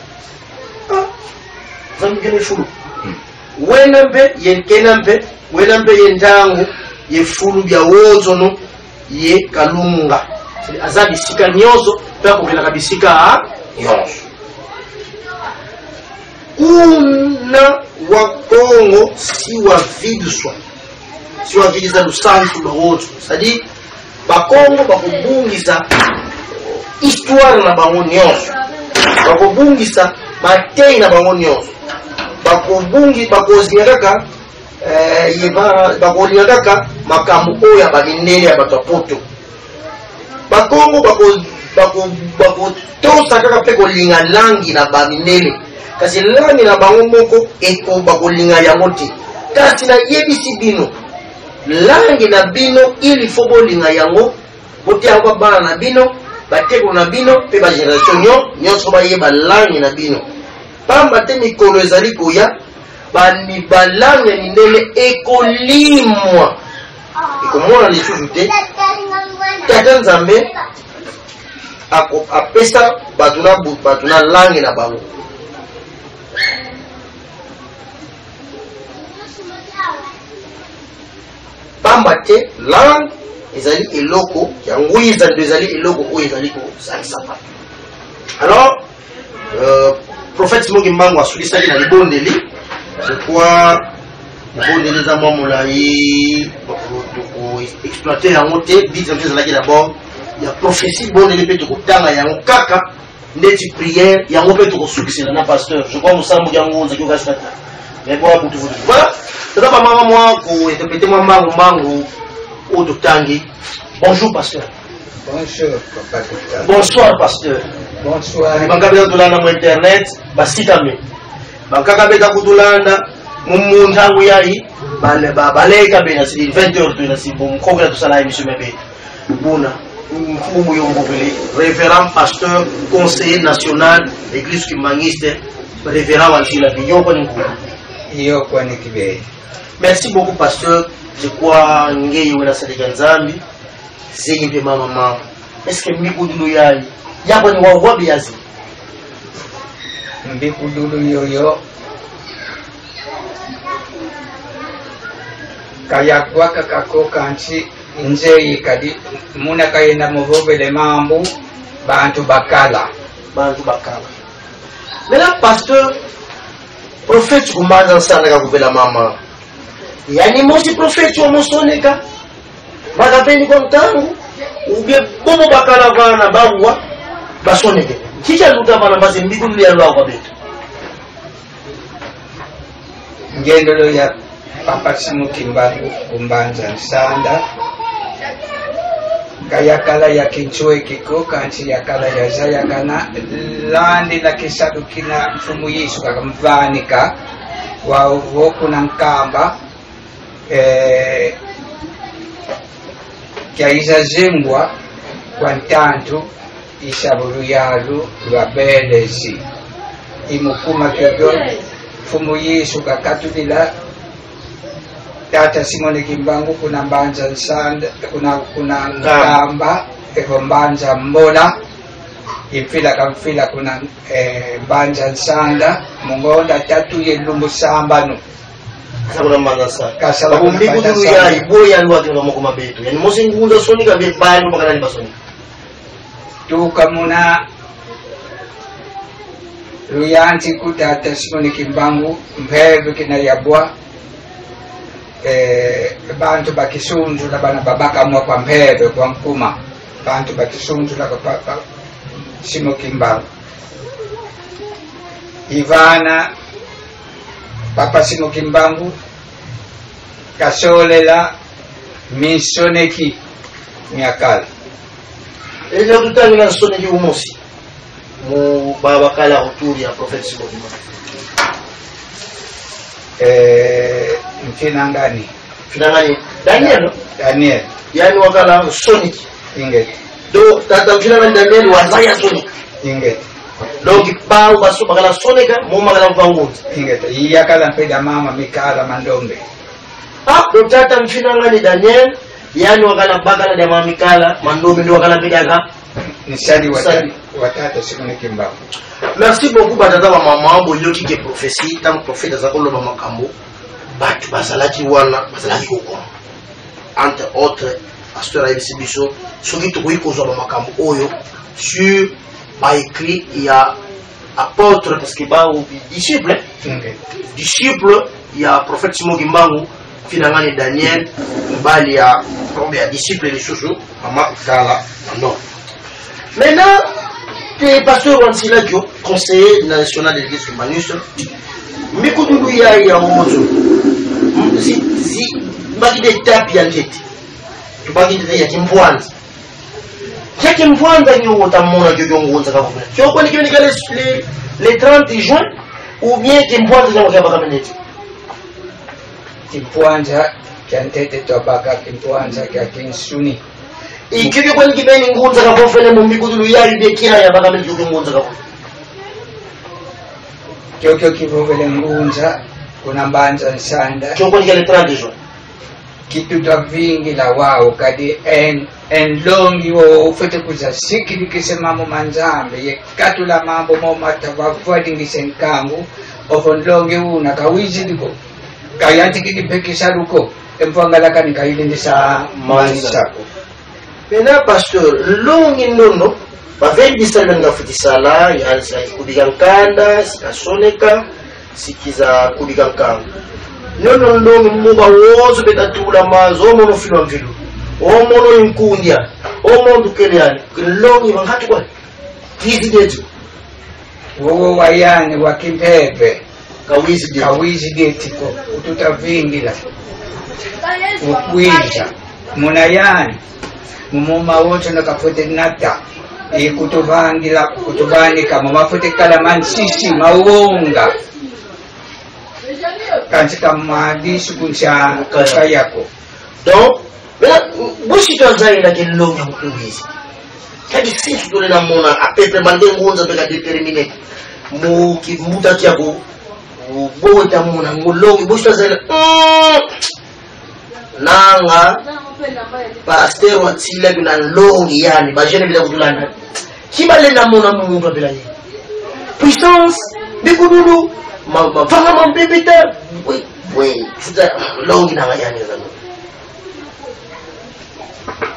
nzambi kene fuluko wena mpe yenkena mpe wena mpe yendangu ye fulu bya wozono ye kalunga azabi sika nyonso pe akokela kabisika nyonso kuna wa Kongo si wa viduswa si wa vidiza lusantu ba wozo c'est-à-dire ba Kongo bakubungisa histoire na bango nyonso bakubungisa matei na bango nyonso bakozingaka bakolingaka makambo oyo ya baminene ya bato poto bakongo bakotosa kaka mpe kolinga langi na baminene kasi langi na bango moko eko bakolinga yango te kasi nayebisi bino langi na bino ili fo bolinga yango botia yango bana na bino bateko na bino mpe bagénération nyonso bayeba langi na bino pamba te mikolo ezali koya balangi ya mindele ekolimwa ekomona lisusu te tata nzambe apesa bato na langi na bango pamba te langue ezali eloko yango ezali eloko oyo ezali kozalisa bato. Alors prophète Simon Kimbangu asulisaki na libondeli, je crois libondeli eza mwa molai exploiter yango te, bise ezalaki d'abord ya prophétie libondeli mpe tokotanga yango kaka ndeti prière yango mpe tokosukisela na pasteur. Je crois mosambo yango onzaki okasi kata mais pour tout vous. Voilà, tata ba mama moi ko interpréter moi mbangu au dotangi. Bonjour pasteur. Bonjour papa docteur. Bonsoir pasteur. Bonsoir. Bangabeza tulanda mu internet basitame. Bakaka beta kutulanda mu ntango yayi baleka bena si 20h tu na si bon kokela to sala émission mebe. Bona mfumu yombovele révérend pasteur conseiller national l'église kimangiste révérend Wansila Biyoko Nkuna. Iyo kwa nikibe. Merci beaucoup pasteur. Je crois ngeye wena sadika nzambi. Zengi pe mama. Est-ce que mbikudulu yayi yabo ni wawa biazi? Mbikudulu yoyo kaya kwaka kako kanchi nzeyi kadi muna kayenda muvovele mambu bantu bakala. Mais là pasteur prophète kumanza sana kakupela mama. Yani mosi prophète wa mosoneka bakapendi kwa mtangu ubye bobo bakala vana bawa basoneke kicha luta bana basi mbikulu ya lwa kwa betu Ngendolo ya papa Simon Kimbangu kumbanza nsanda kaya kala ya kinchwe kiko kanchi ya kala ya zaya kana landi la kisadu kina mfumu Yesu kakamvanika wa woku na nkamba kia izazengwa kwa ntantu isabulu yalu lwa belezi imukuma kyogo mfumu Yesu kakatulila tata Simon Kimbangu kuna mbanza nsanda kuna nkamba mbanza mbola ifila kamfila kuna mbanza nsanda mungonda tatu yelumbu sambanu sabula mbanza nsanda kasala mbikulu ya iboya lwa kinga mokoma betu yani mosi ngunza sonika be bani bakana ni basoni tuka muna luyanti kutata Simon Kimbangu mpeve kina yabwa bantu bakisunzu la bana babaka mwa kwa mpeve kwa mkuma bantu bakisunzu la kwa papa Simon Kimbangu Ivana papa Simon Kimbangu kasolela misoneki miakala ejo tutani na soneki umosi mu babakala autour ya prophète Simon Kimbangu mfinangani Daniel yani wakala Sonic inget do tata mfinangani Daniel wazaya Sonic inget donc pau baso bakala Sonic mo magala mvangu inget yakala mpeda mama mikala mandombe do tata mfinangani Daniel yani wakala bakala de mama mikala mandombe ndo wakala mpeda nisali watata Simon Kimbangu. Merci beaucoup batata ba mama boyoki ke prophétie tant prophète zakolo ba makambo batu basalaki wana basalaki koko entre autres pasteur Ayebisi biso soki tokoki kozwa ba makambo oyo sur ba écrit il y a apôtre parce que ba disciple disciple il y a prophète Simon Kimbangu finangani Daniel bali ya tombe ya disciple les chouchou mama kala non maintenant le pasteur Wansila Dio conseiller national de l'église humaniste mikudulu ya mozo si baki de tapi ya njeti tubaki de ya kimvwanza chaki mvwanza nyo utamona jojo ngonza kakuna cho kwani kioni kale les 30 juin ou bien kimvwanza nyo kwa kameneti kimvwanza kiantete tobaka kimvwanza kia kinsuni ikiki kwani kibeni ngonza kakofele mumbikudulu ya ide kira ya baka meni jojo ngonza kakuna kyokyo kivovele ngunza kuna mbanza nsanda cho kwani kale 30 juin kituta vingi la wao kadi en longi wo ufete kuza sikili kisemamo manzambe ye katula mambo momata wafwadingise nkangu ofon longi una kawizi liko kayanti kidipeki saruko empangala kanika ilindisa manisako. Pena pastor longi nono bavendi sana ngafutisala yansa kudiga nkanda sikasoneka sikiza kudiga nkanga. Nono longi muba wozo betatula mazo omono filwa mfilu. Omono inkundia. Omono keleani. Longi wangatu kwa. Hizi detu. Wowo wayani wakimpeve. Kawizi geti ko. Ututa vingila. Ukwisha. Munayani. Mumuma wote nakafute nata. Kutuvanika. Mumafute kalamansisi mawonga. Katika maadisu kunsha kayako. Donc, bushi tuanzai na kelongi ya mkugizi. Kadi sisi tule na mona apepe mande ngonza beka determine. Muta kiabu bota mona ngolongi bushi tuanzai nanga pasteur wa tsila kuna longi yani bajene bila kutulana. Kibale na mona mungu bila yeye. Puissance bikududu mavanga mambebeta we futa longi na yani zangu.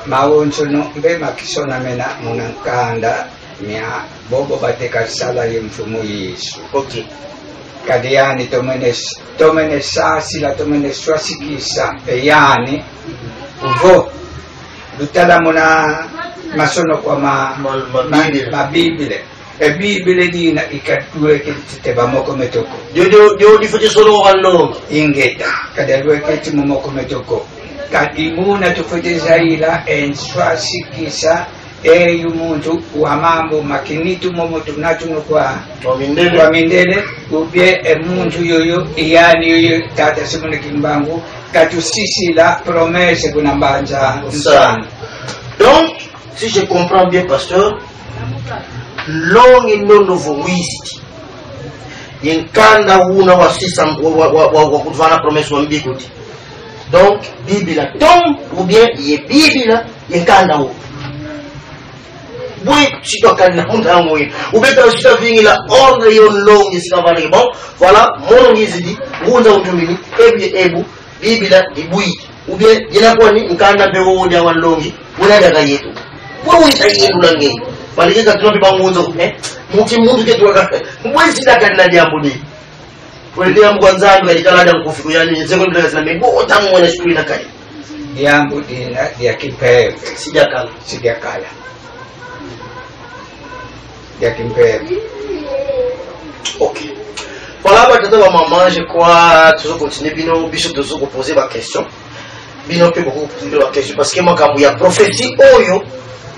Mawonchono mbe makisona mena munankanda mya bobo bateka sala yemfumu Yesu. Okay. Kadiani tomene sasi la tomene swasikisa yani uvo lutala muna masono kwa mabibile. Bibile dina ikatue kitite bamoko metoko. Dio difute solo wallo ingeta kadalwe kiti momoko metoko. Kadimuna tufute zaila enswasikisa yumuntu wa mambo makinitu momo tunatuno kwa mindele ubye emuntu yoyo yani yoyo tata simone kimbangu katusisi la promesse kuna mbanja sana. Donc si je comprends bien pasteur longi nono vowisiti yenkanda una wa sisa wa kutuvana promesse wa mbikuti. Donc bibila tom ou bien ye bibila yenkanda u bui sito kanna munda moyi ou bien ta sito vingi la ordre yon longi sikavale. Bon voilà mon ngizidi ngunza utumini ebu bibila ibui ou bien jina kwani nkanda bewo ndia wa longi unaga kayetu wewe itayetu langi balike katuna bangunza muti mundu ketwa mwezi dakana jambo ni kuelekea mkwanzani kalikala mkufiku yani nzengo ndio sana mbo tamu na shule na kai jambo dina ya kipepe sijakala ya kipepe. OK. Voilà ba tata ba maman je crois toujours continuer bino biso toujours poser ma question bino pe beaucoup poser la question parce que makambo ya prophétie oyo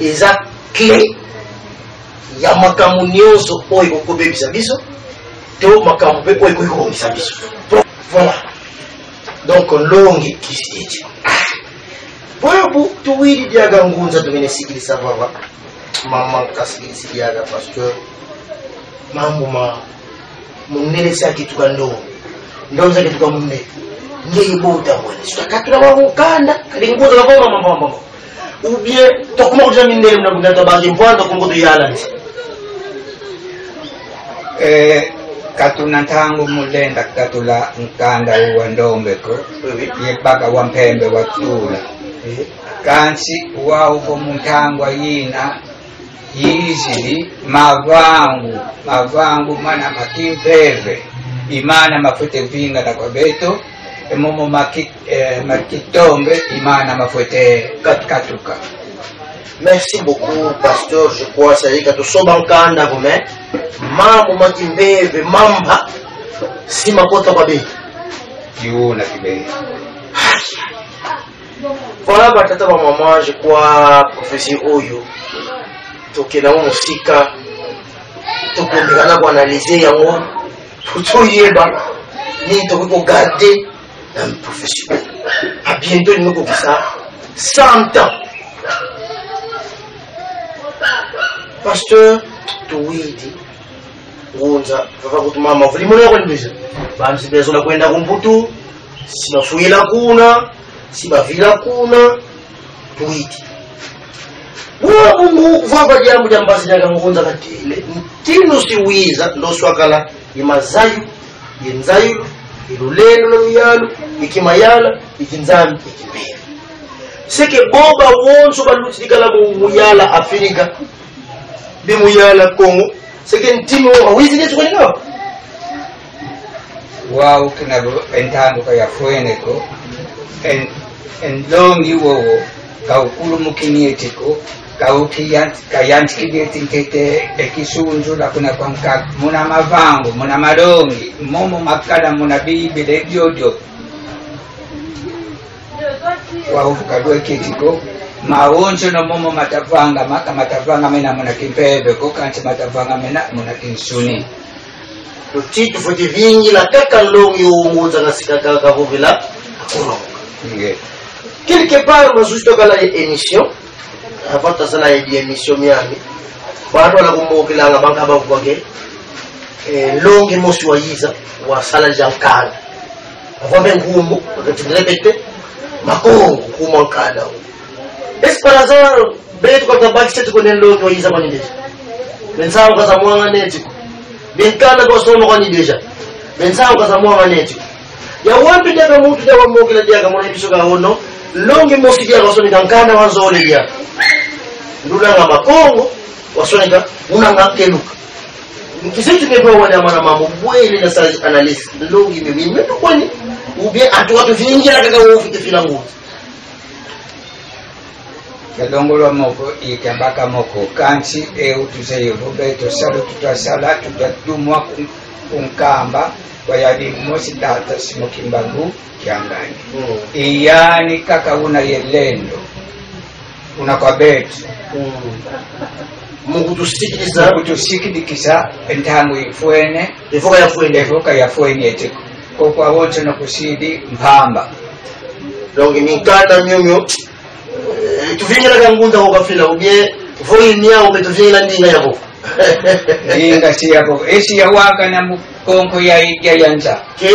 eza clé ya makambo nyonso oyo kokobebisa biso to makambo pe oyo kokobebisa biso. Voilà. Donc longi kisiti. Boyo tuwili diaga ngunza tumene sikilisa baba. Mama kasikilisi diaga parce que mambo munene saki tukando. Ndonza kitu kwa munene. Ngeye bota mwana. Tutakatula wangu kanda kali nguza kwa mama. Ou bien tokuma kuja mindele mnabunda tabaki mvanda kungodo yala. Katuna tangu mulenda katula nkanda uwa ndombeko yepaka wampembe watula kansi wauko mutangwa yina yizili mavangu mana makimpeve imana mafute vinga na kwa beto momo makitombe imana mafute katuka. Merci beaucoup pasteur, je crois ça y est que soba nkanda gome mambo makimbeve mamba si makota kwa bei kiuna kibei. Voilà batata ba maman je crois professeur oyo tokena musika tokondekana kwa analyser yango tutoyeba ni tokiko garder na professeur a bientôt ni ko bisa 100 ans. Pasteur tuwidi ngunza vava kutuma mavuli mwana kwa nibeza bantu sibezola kwenda kumputu sibafuila kuna sibavila kuna tuwidi Mungu vava jambo jambazi jaga ngunza katile tino siwiza ndo swakala imazayu yenzayu ilulendo luyalo ikimayala ikinzambi ikipera seke boba wonso balutikala muyala Afrika bi muyala Congo seke ntimo awizi netu kwa ngapo wow kinabo entango kaya fueneko en longi wowo kaukulu mukinietiko kayanti kigeti nkete ekisunzu la kuna kwa mkaka muna mavango muna malongi momo makala muna bibile byodio waufukadwe kitiko maonjo no momo matavanga maka matavanga mena muna kimpebe kokanti matavanga mena muna kinsuni Titu foti vingi la kaka longi umunza ngasika kaka vovila akoronga quelque part mazusto kala émission avata sana émission miami watu wala kumokela ngabanga bavuke longi mosi wayiza wa sala jankana avombe ngumbu akatirepete makongo kumonkada esparaza betu kwa tabaki setu kone longi wayiza kwa ndeje bensao kaza mwanga neti benkana kwa sono kwa deja bensao kaza mwanga neti ya wampi daga mutu dawa mokela diaga mwana episoka hono longi mosi dia wasoni kankana wanzole dia ndula nga makongo wasoni ka unanga keluka kisetu kepo wana mana mambo bwele na sa analysis longi mimi meto kwani ubie atu vingi na kaka ufike filangu Kedongolo moko ikambaka moko kanchi utuzeyo robeto salo tutasala tutatumwa kunkamba kwa yadi mosi data simokimbangu kiangani iyani kaka una yelendo una kwa beti mukutusikidikisa entangu ifuene evoka ya fuene etiko kwa wote na kusidi mpamba donge minkana nyonyo tuvingira kangunza ukafila ubye foi niya ubetuvingira ndinga yabo ndinga si yabo esi ya waka na mukonko ya yanza ke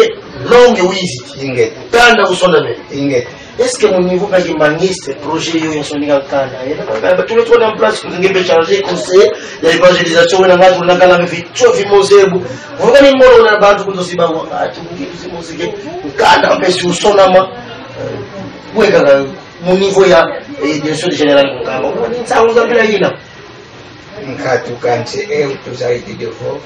longe wizi inge kanda usonda me inge est-ce que mon niveau ka kimbangiste projet yo yasonika kanda yena tout le temps en place que ngebe charger conseil ya evangelisation na ngatu na kala mfi chofi mozebu vuka ni ngoro na bantu kuzosiba wakati ngibisi muzike kanda pesi usonama weka mon niveau ya direction générale ngalo ni tsanguza bila yina nkatu kanti utuzaidi devo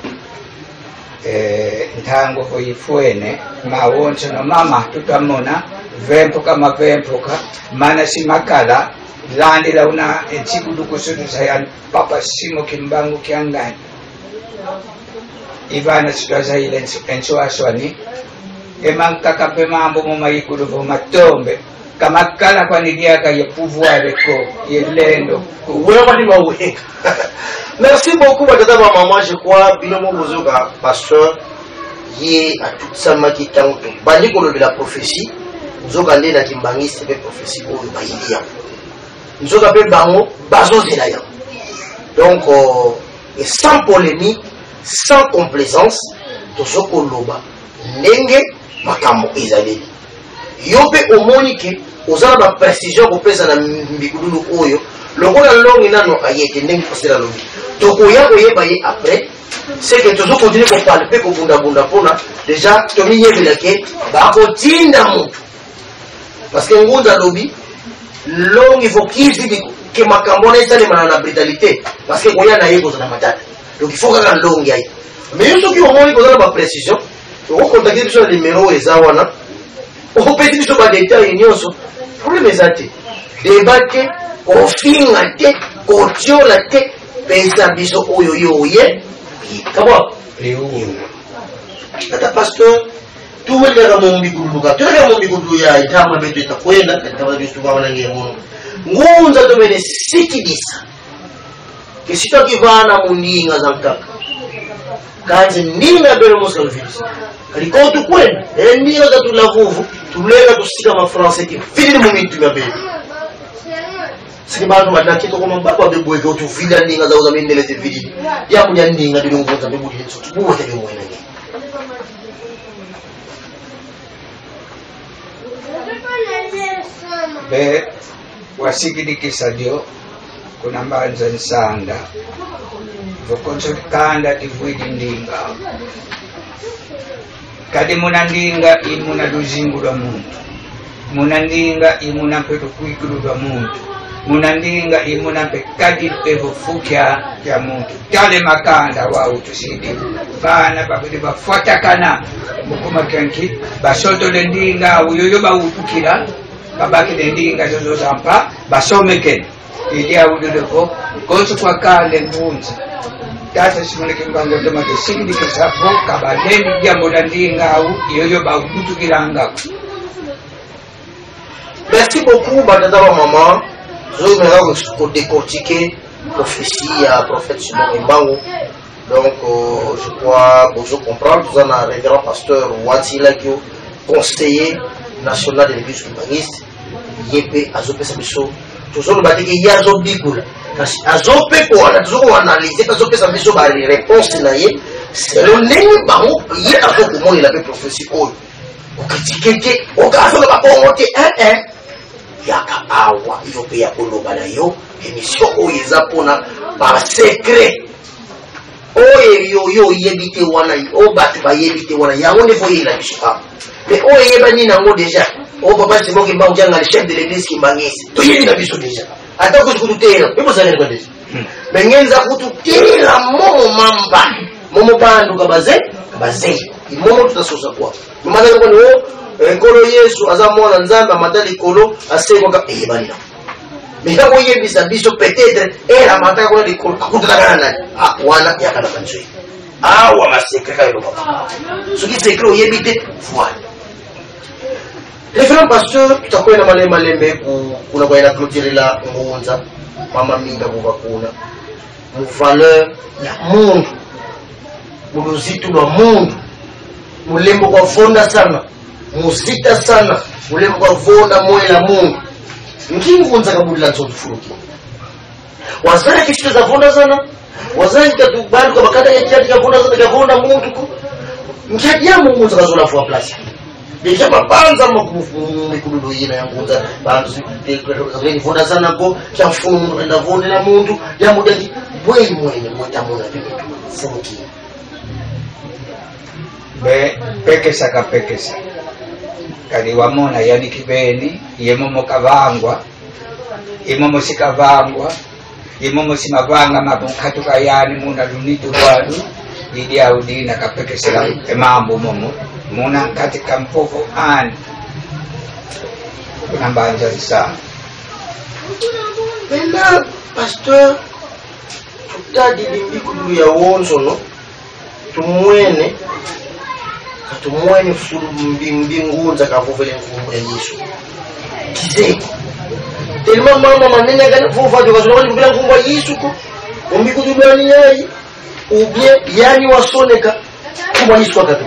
ntango hoifuene mawoncho no mama tutamona vempoka mavempoka mana simakala landi la una chikudu kusudu sayan papa simo kimbangu kiangani ivana situaza ile enso aswani emankaka pe mambo mumayikudu vo matombe kamakala kwa nidiaka ye pouvoir ko yelendo wewe ni mawe. Merci beaucoup madame maman, je crois binomo bozoka pasteur ye atutsama kitanto bali ko de la prophétie nzoka ndena kimbangiste pe prophétie ko bayilia nzoka pe bango bazozela ya donc et sans polémique sans complaisance tozoko loba ndenge makambo ezaleli yope omonike ozala ba precision ko pesa na mbikudulu oyo lokola longi nano ayete ndenge kosela longi toko ya koyeba ye après c'est que toujours continuer ko palper ko bunda bunda pona déjà to mi yebela ke ba ko tinda mutu parce que ngunza lobi longi faut kizi ke makambo na isale na brutalité parce que koya na yebo za matata donc il faut que longi ayi mais yo soki omoni ko za ba précision ko contacter biso na numéro ezawana o petit biso ba détail nyonso problème ezate débattre kofinga te kotiola te pesa biso oyo yoye kabo ata pasteur tuweleka mombi kuluka tuweleka mombi kulu ya itama betu itakwenda kama bisu kwa wana ngemo ngunza domene sikidisa kisito kivana mundinga za mkaka kanze ndinga bere moska lufisi kaliko tu kwenda ndinga za tulavuvu tulega tusika ma français ki fini mu tu ngabele siki bantu madaki to koma baba bebwe ko tu vida ndinga za uza mendele te vidi ya kunya ndinga ndi ngoza bebu ndi tsu buwa te bemwe nani be wasikidikisa dio kuna mbanza nsanda vokonso kanda tivwidi ndinga kadi munandinga imuna luzingu lwa muntu, munandinga imuna mpe lukwikulu lwa muntu, munandinga imuna mpe kadi ebufu kya muntu. Tale makanda wa utusidi bana babili bafuatakana mukuma kenki basoto lendinga uyoyo bautukira babaki lendinga zozo zampa basomeke ili awuduleko konso kwa kale mbunza tata simoneke mbango tomate sigidi kesapo kabalendi jambo landinga au uyoyo bautukiranga. Merci beaucoup batata wa mama. Je vais décortiquer prophétie à prophète Simon Mbango. Donc, je crois que vous comprenez, vous avez un révérend pasteur Watila qui est conseiller national de l'église humaniste. Yépe, Azopé Sabiso. Tout le monde dit Yazo Bikoula. Azopé pour analyser, Azopé Sabiso, les réponses, c'est le nez Bango, il y a un peu il avait prophétie. On critique, on casse le bapon, yaka awa iyo pe ya koloba na yo émission oyo eza pona ba secret oyo yo yebite wana o batu ba yebite wana yango ne foye la bisha mais oyo yebani nango déjà o papa Simon Mbango janga le chef de l'église Kimbangisi to yebi na biso déjà ata ko tukutera pepo sana kwa déjà mais ngenza kututera momo bandu kabaze imomo tutasosa kwa mama ko no Kolo Yesu azamona nzamba matali kolo aseko ka ebanina. Mika ko yebisa biso peut-être era mataka ko likolo akutaka nani. Wana yakana kanjwe. Wa masekeka yo papa. Soki sekro yebite voilà. Les frères pasteurs tutakwenda malembe kuna kwenda clôturer la ngonza mama minga kuva kuna. Mu valeur ya mundu. Muluzitu lwa mundu. Mulembo kwa fonda sana. Musita sana mulembo kwa vonda moyo la Mungu nkingunza kabudila nzoto furuki wazana kitu za vonda sana wazana kitubali kwa bakata ya kiatu ya vonda sana ya vonda Mungu ku nkiadia Mungu nzazola fwa place deja mabanza mikududu yina ya ngunza bantu zikeni vonda sana ko kya fungu na vonda la Mungu ya mudaki bwei mwenye mwatamuna bibi semuki pekesa kadi wamona yani kibeni yemomo kavangwa imomo sikavangwa imomo simavanga mabunkatuka yani muna lunitu bwadu idi audina kapekesela emambo momo muna katika mpovo ani kuna mbanja sana penda pasteur tutadi bimbikulu ya wonzo no tumwene fulu mbingunza kavuvele mfumu ya Yesu kizeko telima mama manene gani vuva de wazona wali mbila mfumu ya Yesu ko umbiku dubani yayi ubie yani wasoneka kuma Yesu akatu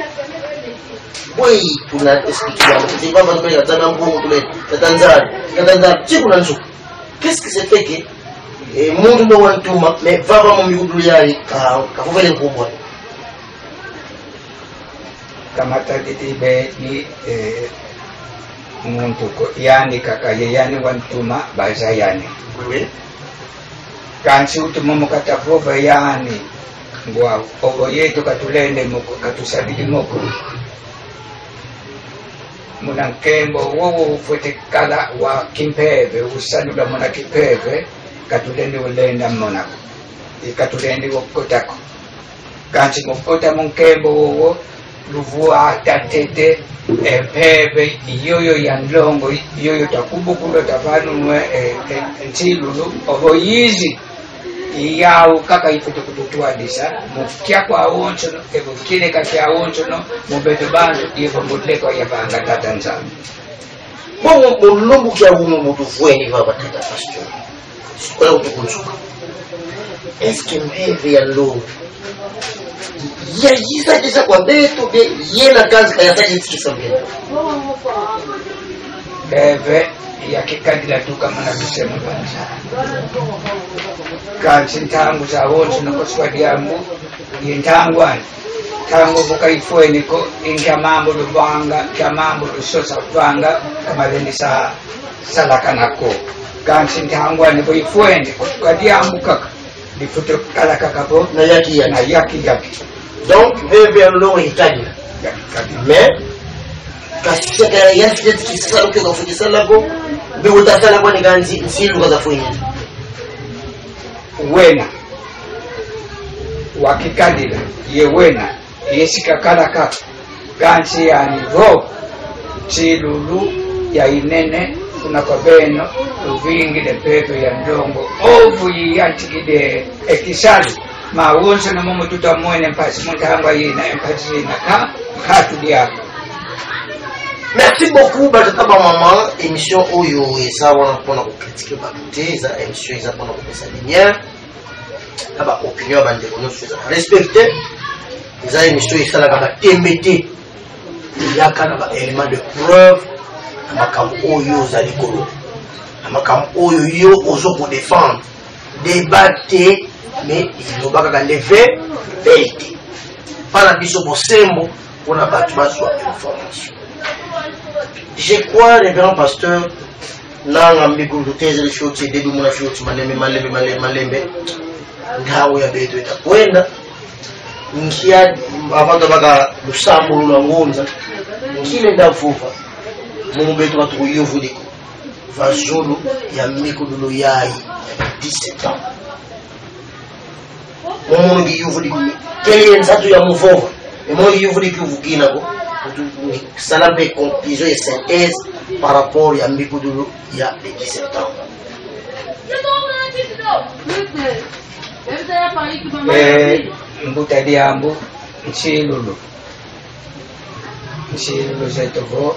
boy tuna expliquer c'est pas parce que ya tana mfumu tule Tanzania chiku na nsu qu'est-ce que c'est fait que mundu ndo wantuma mais vava mu mbiku dubani kavuvele mfumu kamata ditibe ni muntu ko yani kakaye yani wantuma baza yani kansi utuma mukatafova yani ngwa ogo yetu katulende muko katusabidi muko muna nkembo wowo ufote kala wa kimpeve usanula muna kipeve katulende ulenda muna ikatulende wokotako kansi mukota munkembo wowo luvua tatete pepe yoyo ya ndongo yoyo takubukulo tavanunwe ntilulu ovoyizi iyawu kaka ifuto kututuadisa mufkia kwa awonchono evukile kati awonchono mubeto bandu ivo mutleko yavanga tata nzami bongo mulumbu kya wumu mutuvweni vava tata pastor sikola utukunzuka eske mpeve ya ndongo ya yisa kisa kwa beto be yena kazi kaya saki kisa mbele beve ya kikadila tuka mana bisema banza kansi ntangu za wonso na koswa diambu yintangwani tangu buka ifweni ko inga mambo lubanga kya mambo lusosa vanga kama lendi sa salakanako kansi ntangwani bo ifweni kwa diambu kaka difuto kala kaka bo na yaki na yaki donc veve lo hitaji mais kasi chakara yasi kisala kwa kufundisha lako bi utasala kwa niganzi nsilu za fuini wena wakikadila ye wena yesikakala kaka gansi yani vo chilulu ya inene kuna kobeno uvingi de pepe ya ndongo ovu yantikide ekisali mawonse na momo tutamwene mpasi mutangwa yina empati yina katu diako. Merci beaucoup batata maman émission oyo eza wana mpona kocritique bakute eza émission eza mpona kopesa lumière na baopinion ya bandeko nyonso eza respecte eza émission esalaka batembe te eyaka na baélément de preuve na makambo oyo oza likolo na makambo oyo yo ozokodéfendre débat te mais iloba kaka les faits vérité mpana biso bosembo mpona bato bazwa information. Je crois, révérend pasteur, nanga mbikulu tezele shoti debi muna shoti malembe ngawe ya beto itakwenda nkia abantu baka lusambo lulangomza nkile ndafufa mu beto batu yovuliko vazulu ya mikulu yayi 17 ans mu ngi yovuliko kele nsatu ya muvova mo yovuliko vukina ko salam de conclusion et synthèse par rapport à Mbikoudou il y a 17 ans. Mbuta diambu nchilulu zetuvo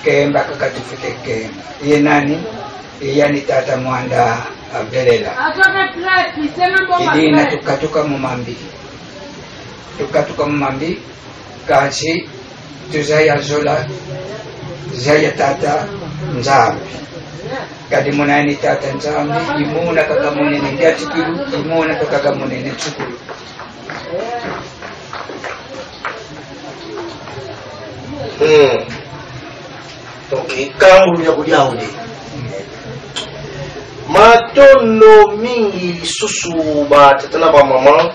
kemba kakatufike kemba ye nani yani tata mwanda avelela idina tukatuka mumambi kasi tuzaya zola zaya tata nzambi kadi munani tata nzambi imuna kakamunene ngatikilu imuna kakamunene tsukulu donc kambu ya kudiaudi matondo mingi lisusu batatana ba mama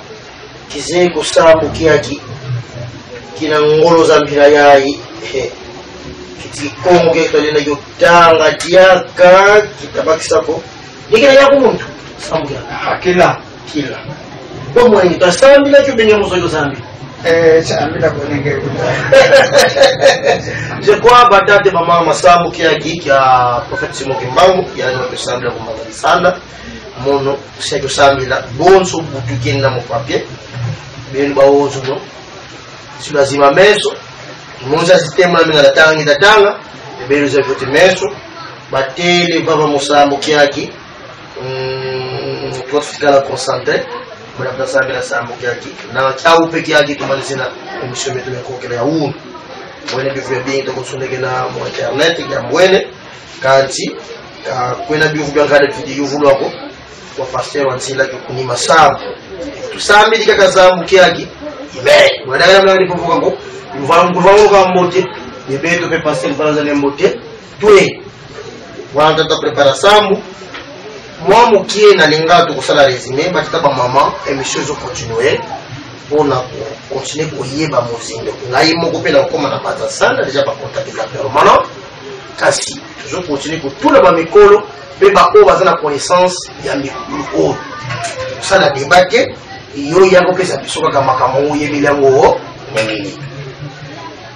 kize kusambu kiaki kina ngolo za mpira yayi kiti kongo ketolena yotanga tiaka kitabakisako nikina yako muntu sambu ya kila kwa mwenye tasambi na kubenge musoyo sambi sambila konenge je crois batate mama masambu kiaki kya prophète Simon Kimbangu yani wakisambila kumangani sana mono seko sambila bonso butukina mu papier benu bawozo no si lazima meso monza sistema na ngatangi tatanga belu za vote meso batele baba musambo kiaki kwa fikala concentré mwana plasamba la sambo kiaki na chau peke yake tumalizina emission yetu ya kokele ya huu mwene bivyo bien to kusundeke na mo internet ya mwene kanti kwena bivyo bya ngade video vulwako kwa pasteur wansila kunima sambo tusambi dikaka sambo kiaki mais mwana yana ndipovuka ngo mvangu ka mbote yebeto pe passer baraza le mbote tué wanda ta prepara sambu moi mukie na lingato kusala résumé batata ba mama émission zo continuer pona continuer koyeba mozindo ngai moko pe na koma na baza sana déjà ba contacter la permanent kasi zo continuer ko tula ba mikolo pe ba o bazana connaissance ya mikolo sala débatté yo yango pesa bisoka kama kama yebilango ngini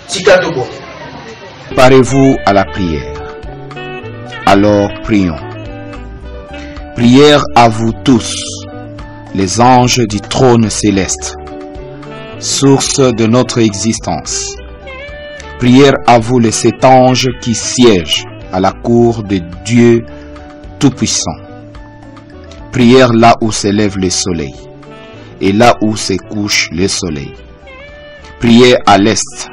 tikatobo. Parez-vous à la prière. Alors prions. Prière à vous tous, les anges du trône céleste, source de notre existence. Prière à vous les 7 anges qui siègent à la cour de Dieu Tout-Puissant. Prière là où s'élève le soleil et là où se couche le soleil. Prière à l'est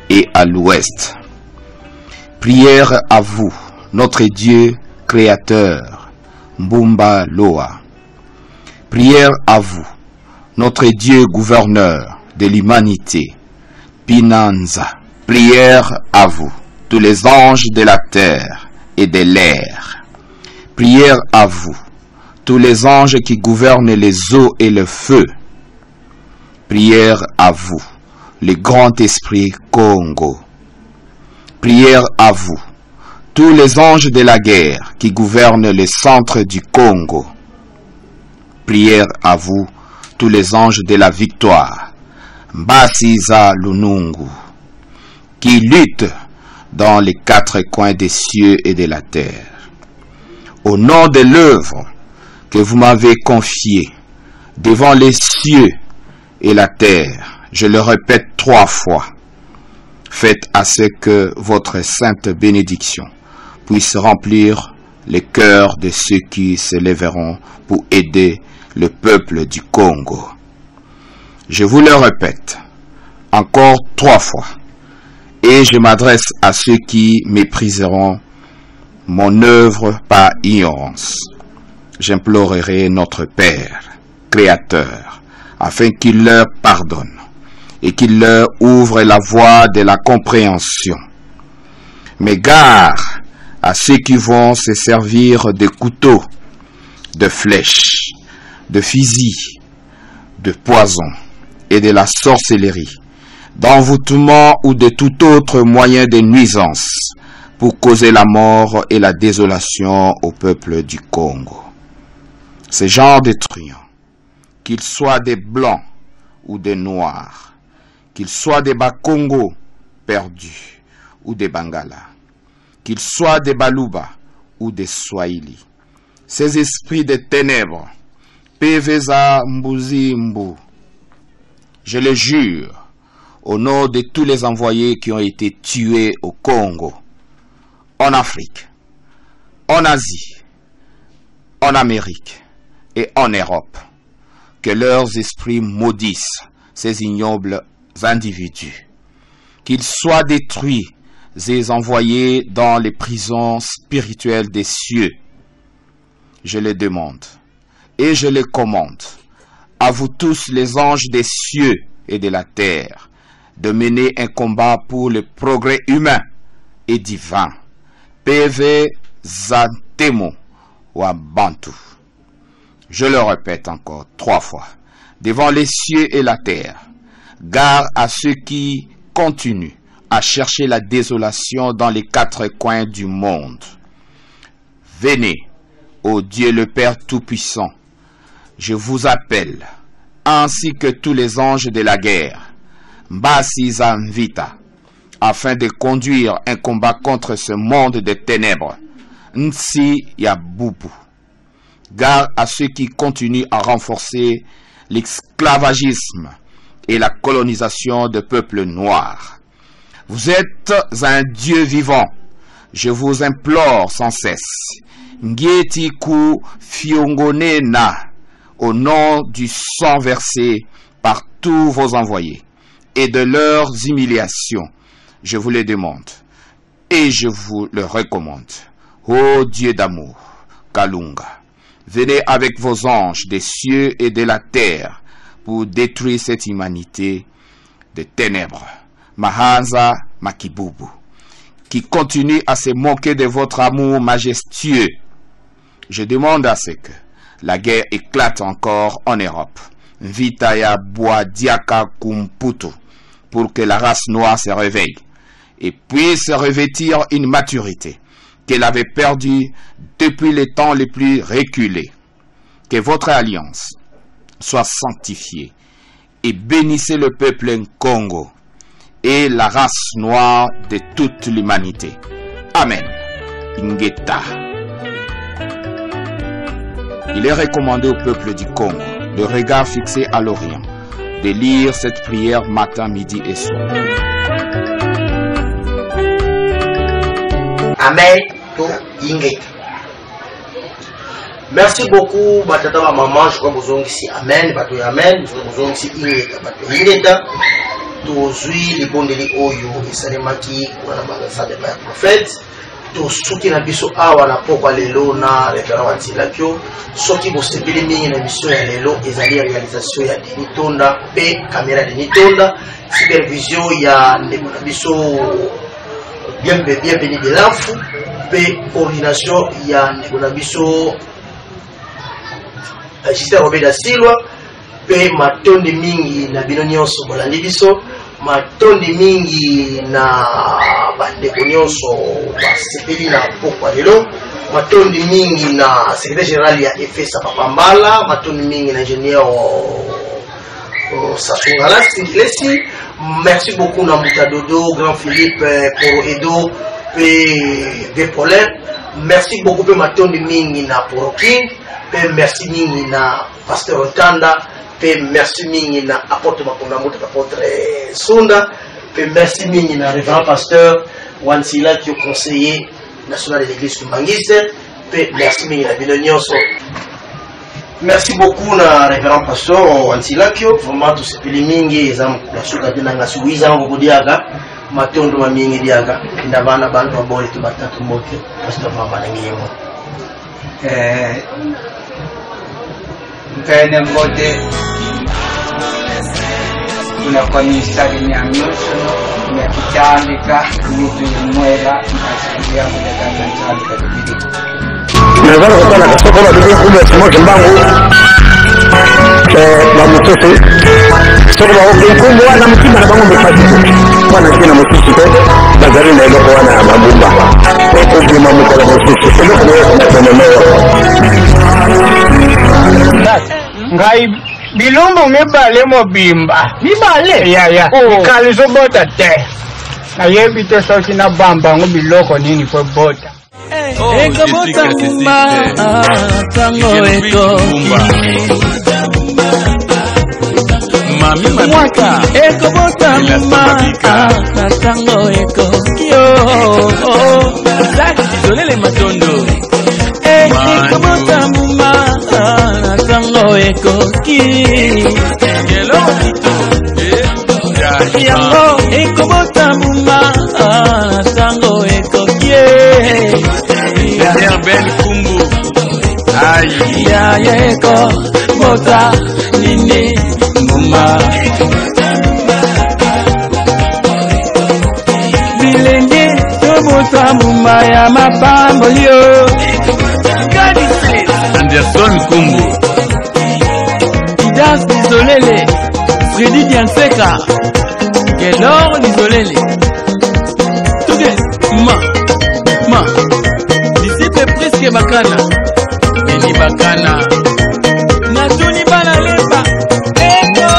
et à l'ouest. Prière à vous, notre Dieu créateur, Mbumba Loa. Prière à vous, notre Dieu gouverneur de l'humanité, Pinanza. Prière à vous, tous les anges de la terre et de l'air. Prière à vous, tous les anges qui gouvernent les eaux et le feu. Prière à vous, le grand esprit Congo. Prière à vous, tous les anges de la guerre qui gouvernent le centre du Congo. Prière à vous, tous les anges de la victoire, Mbasiza Lunungu, qui luttent dans les quatre coins des cieux et de la terre. Au nom de l'œuvre que vous m'avez confiée devant les cieux et la terre, je le répète 3 fois, faites à ce que votre sainte bénédiction puisse remplir les cœurs de ceux qui se lèveront pour aider le peuple du Congo. Je vous le répète encore 3 fois, et je m'adresse à ceux qui mépriseront mon œuvre par ignorance. J'implorerai notre Père, Créateur, afin qu'il leur pardonne et qu'il leur ouvre la voie de la compréhension. Mais gare à ceux qui vont se servir de couteaux, de flèches, de fusils, de poison et de la sorcellerie, d'envoûtement ou de tout autre moyen de nuisance pour causer la mort et la désolation au peuple du Congo. Ces genres de truands, qu'ils soient des blancs ou des noirs, qu'ils soient des Bakongo perdus ou des Bangala, qu'ils soient des Baluba ou des Swahili, ces esprits de ténèbres, Peveza Mbuzimbu, je le jure, au nom de tous les envoyés qui ont été tués au Congo, en Afrique, en Asie, en Amérique et en Europe, que leurs esprits maudissent ces ignobles individus, qu'ils soient détruits et envoyés dans les prisons spirituelles des cieux. Je les demande et je les commande à vous tous les anges des cieux et de la terre de mener un combat pour le progrès humain et divin. PV Zantemo Wabantu. Je le répète encore 3 fois, devant les cieux et la terre, gare à ceux qui continuent à chercher la désolation dans les 4 coins du monde. Venez, ô Dieu le Père Tout-Puissant, je vous appelle, ainsi que tous les anges de la guerre, Mbasiza Mvita, afin de conduire un combat contre ce monde de ténèbres, Nsi Yabubu. Gare à ceux qui continuent à renforcer l'esclavagisme et la colonisation de peuples noirs. Vous êtes un Dieu vivant, je vous implore sans cesse, Ngieti ku Fiongonena, au nom du sang versé par tous vos envoyés et de leurs humiliations, je vous les demande et je vous le recommande. Ô Dieu d'amour, Kalunga, venez avec vos anges des cieux et de la terre pour détruire cette humanité de ténèbres, Mahanza Makibubu, qui continue à se moquer de votre amour majestueux. Je demande à ce que la guerre éclate encore en Europe, Vitaya Boadiaka Kumputu, pour que la race noire se réveille et puisse revêtir une maturité qu'elle avait perdue depuis les temps les plus reculés. Que votre alliance soit sanctifiée et bénissez le peuple Congo et la race noire de toute l'humanité. Amen. Ingeta. Il est recommandé au peuple du Congo, le regard fixé à l'Orient, de lire cette prière matin, midi et soir. Amen. Ingeta. Merci beaucoup, batata ba maman, je crois que vous avez ici Amen, bato Amen, vous avez ici Ingeta, bato Ingeta. Tozui les bondeli oyo esalemaki wana bagasa de ba prophète. Tosuki na biso awa na pokwa lelo na lekala watilakyo soki bosepeli mingi na mission ya lelo ezali réalisation ya Denis Tonda pe caméra Denis Tonda, supervision ya ndeko na biso bienvenu de l'enfant pe coordination ya ndeko na biso Justin Robert da Silva pe matonde mingi na bino nyonso bolandi biso matondi mingi na bandeko nyonso basepeli na pokwa lelo, matondi mingi na secrétaire général ya EFESA Papa Mbala, matondi mingi na ingénieur Sasungala Singilesi. Merci beaucoup na Mutadodo, Grand Philippe, Poro Edo et Depolin. Merci beaucoup pe matondi mingi na Poro King, pe merci mingi na Pasteur Otanda, pe merci mingi na apôtre Makunda Muta, apôtre Sunda, pe merci mingi na révérend pasteur Wansila qui est conseiller national de l'église Kumbangiste, pe merci mingi na bino nyonso. Merci beaucoup na révérend pasteur Wansila qui vraiment tout ce pili mingi ezam la suka tena ngasuiza ngo diaga matondo ma mingi diaga ndabana bantu abole tu batatu mote pasteur mama na ngiyemo mpene mbote unakuwa mistari nyamyoso ya kitandika mitu mwela nasaidia kudekana ntandika tubidi nazala kutana kasoko la bibi kumbe simoke mbangu la mutusi soko la oke kumbe wana mtima na bangu mfati wana kina mutusi ko bazari na iloko wana mabumba kumbe mamu kwa mutusi iloko na kumemewa ngai bilumbu mibale mobimba mibale ya kali zo bota te ayebi te sauti na bamba ngo biloko nini po bota ekabota mumba tango eko mami mwaka ekabota mumba tango eko yo zolele matondo ekabota mumba tango eko yango ekabota mumba tango eko Ben Kumbu ya eko bota nini mumba bilenge tobota mumba ya mapambo yo Anderson Kumbu Didas Nizolele Freddy Dianseka Gelor Nizolele Tuge ma Presque bakana Eni bakana Natuni bana lemba Eko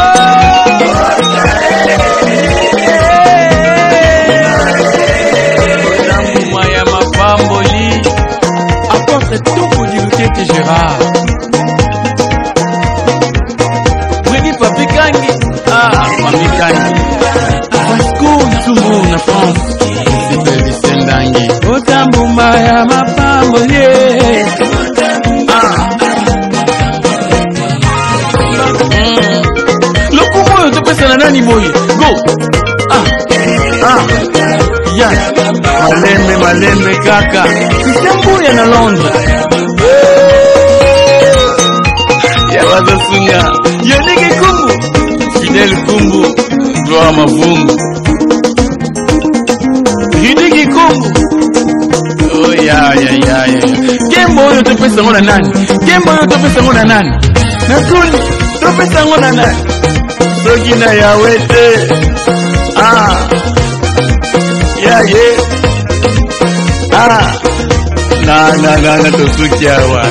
Namuma ya mapamboli Apporte tout pour du Lutete Gérard Freddy Papikangi Papikangi Pasco Nsumu na France Sipe Vicendangi Otambuma ya mapambo Lokumo yo topesa na nani boye go ya malembe kaka Kisambuya na Londres ya wazasunga Yonike Kumbu Fidel Kumbu Gloire Mavungu Hidiki Kumbu ya Gembo yo topesa ngona nani Gembo yo topesa ngona nani Nakuni topesa ngona nani Sogina ya wete na tosukiawa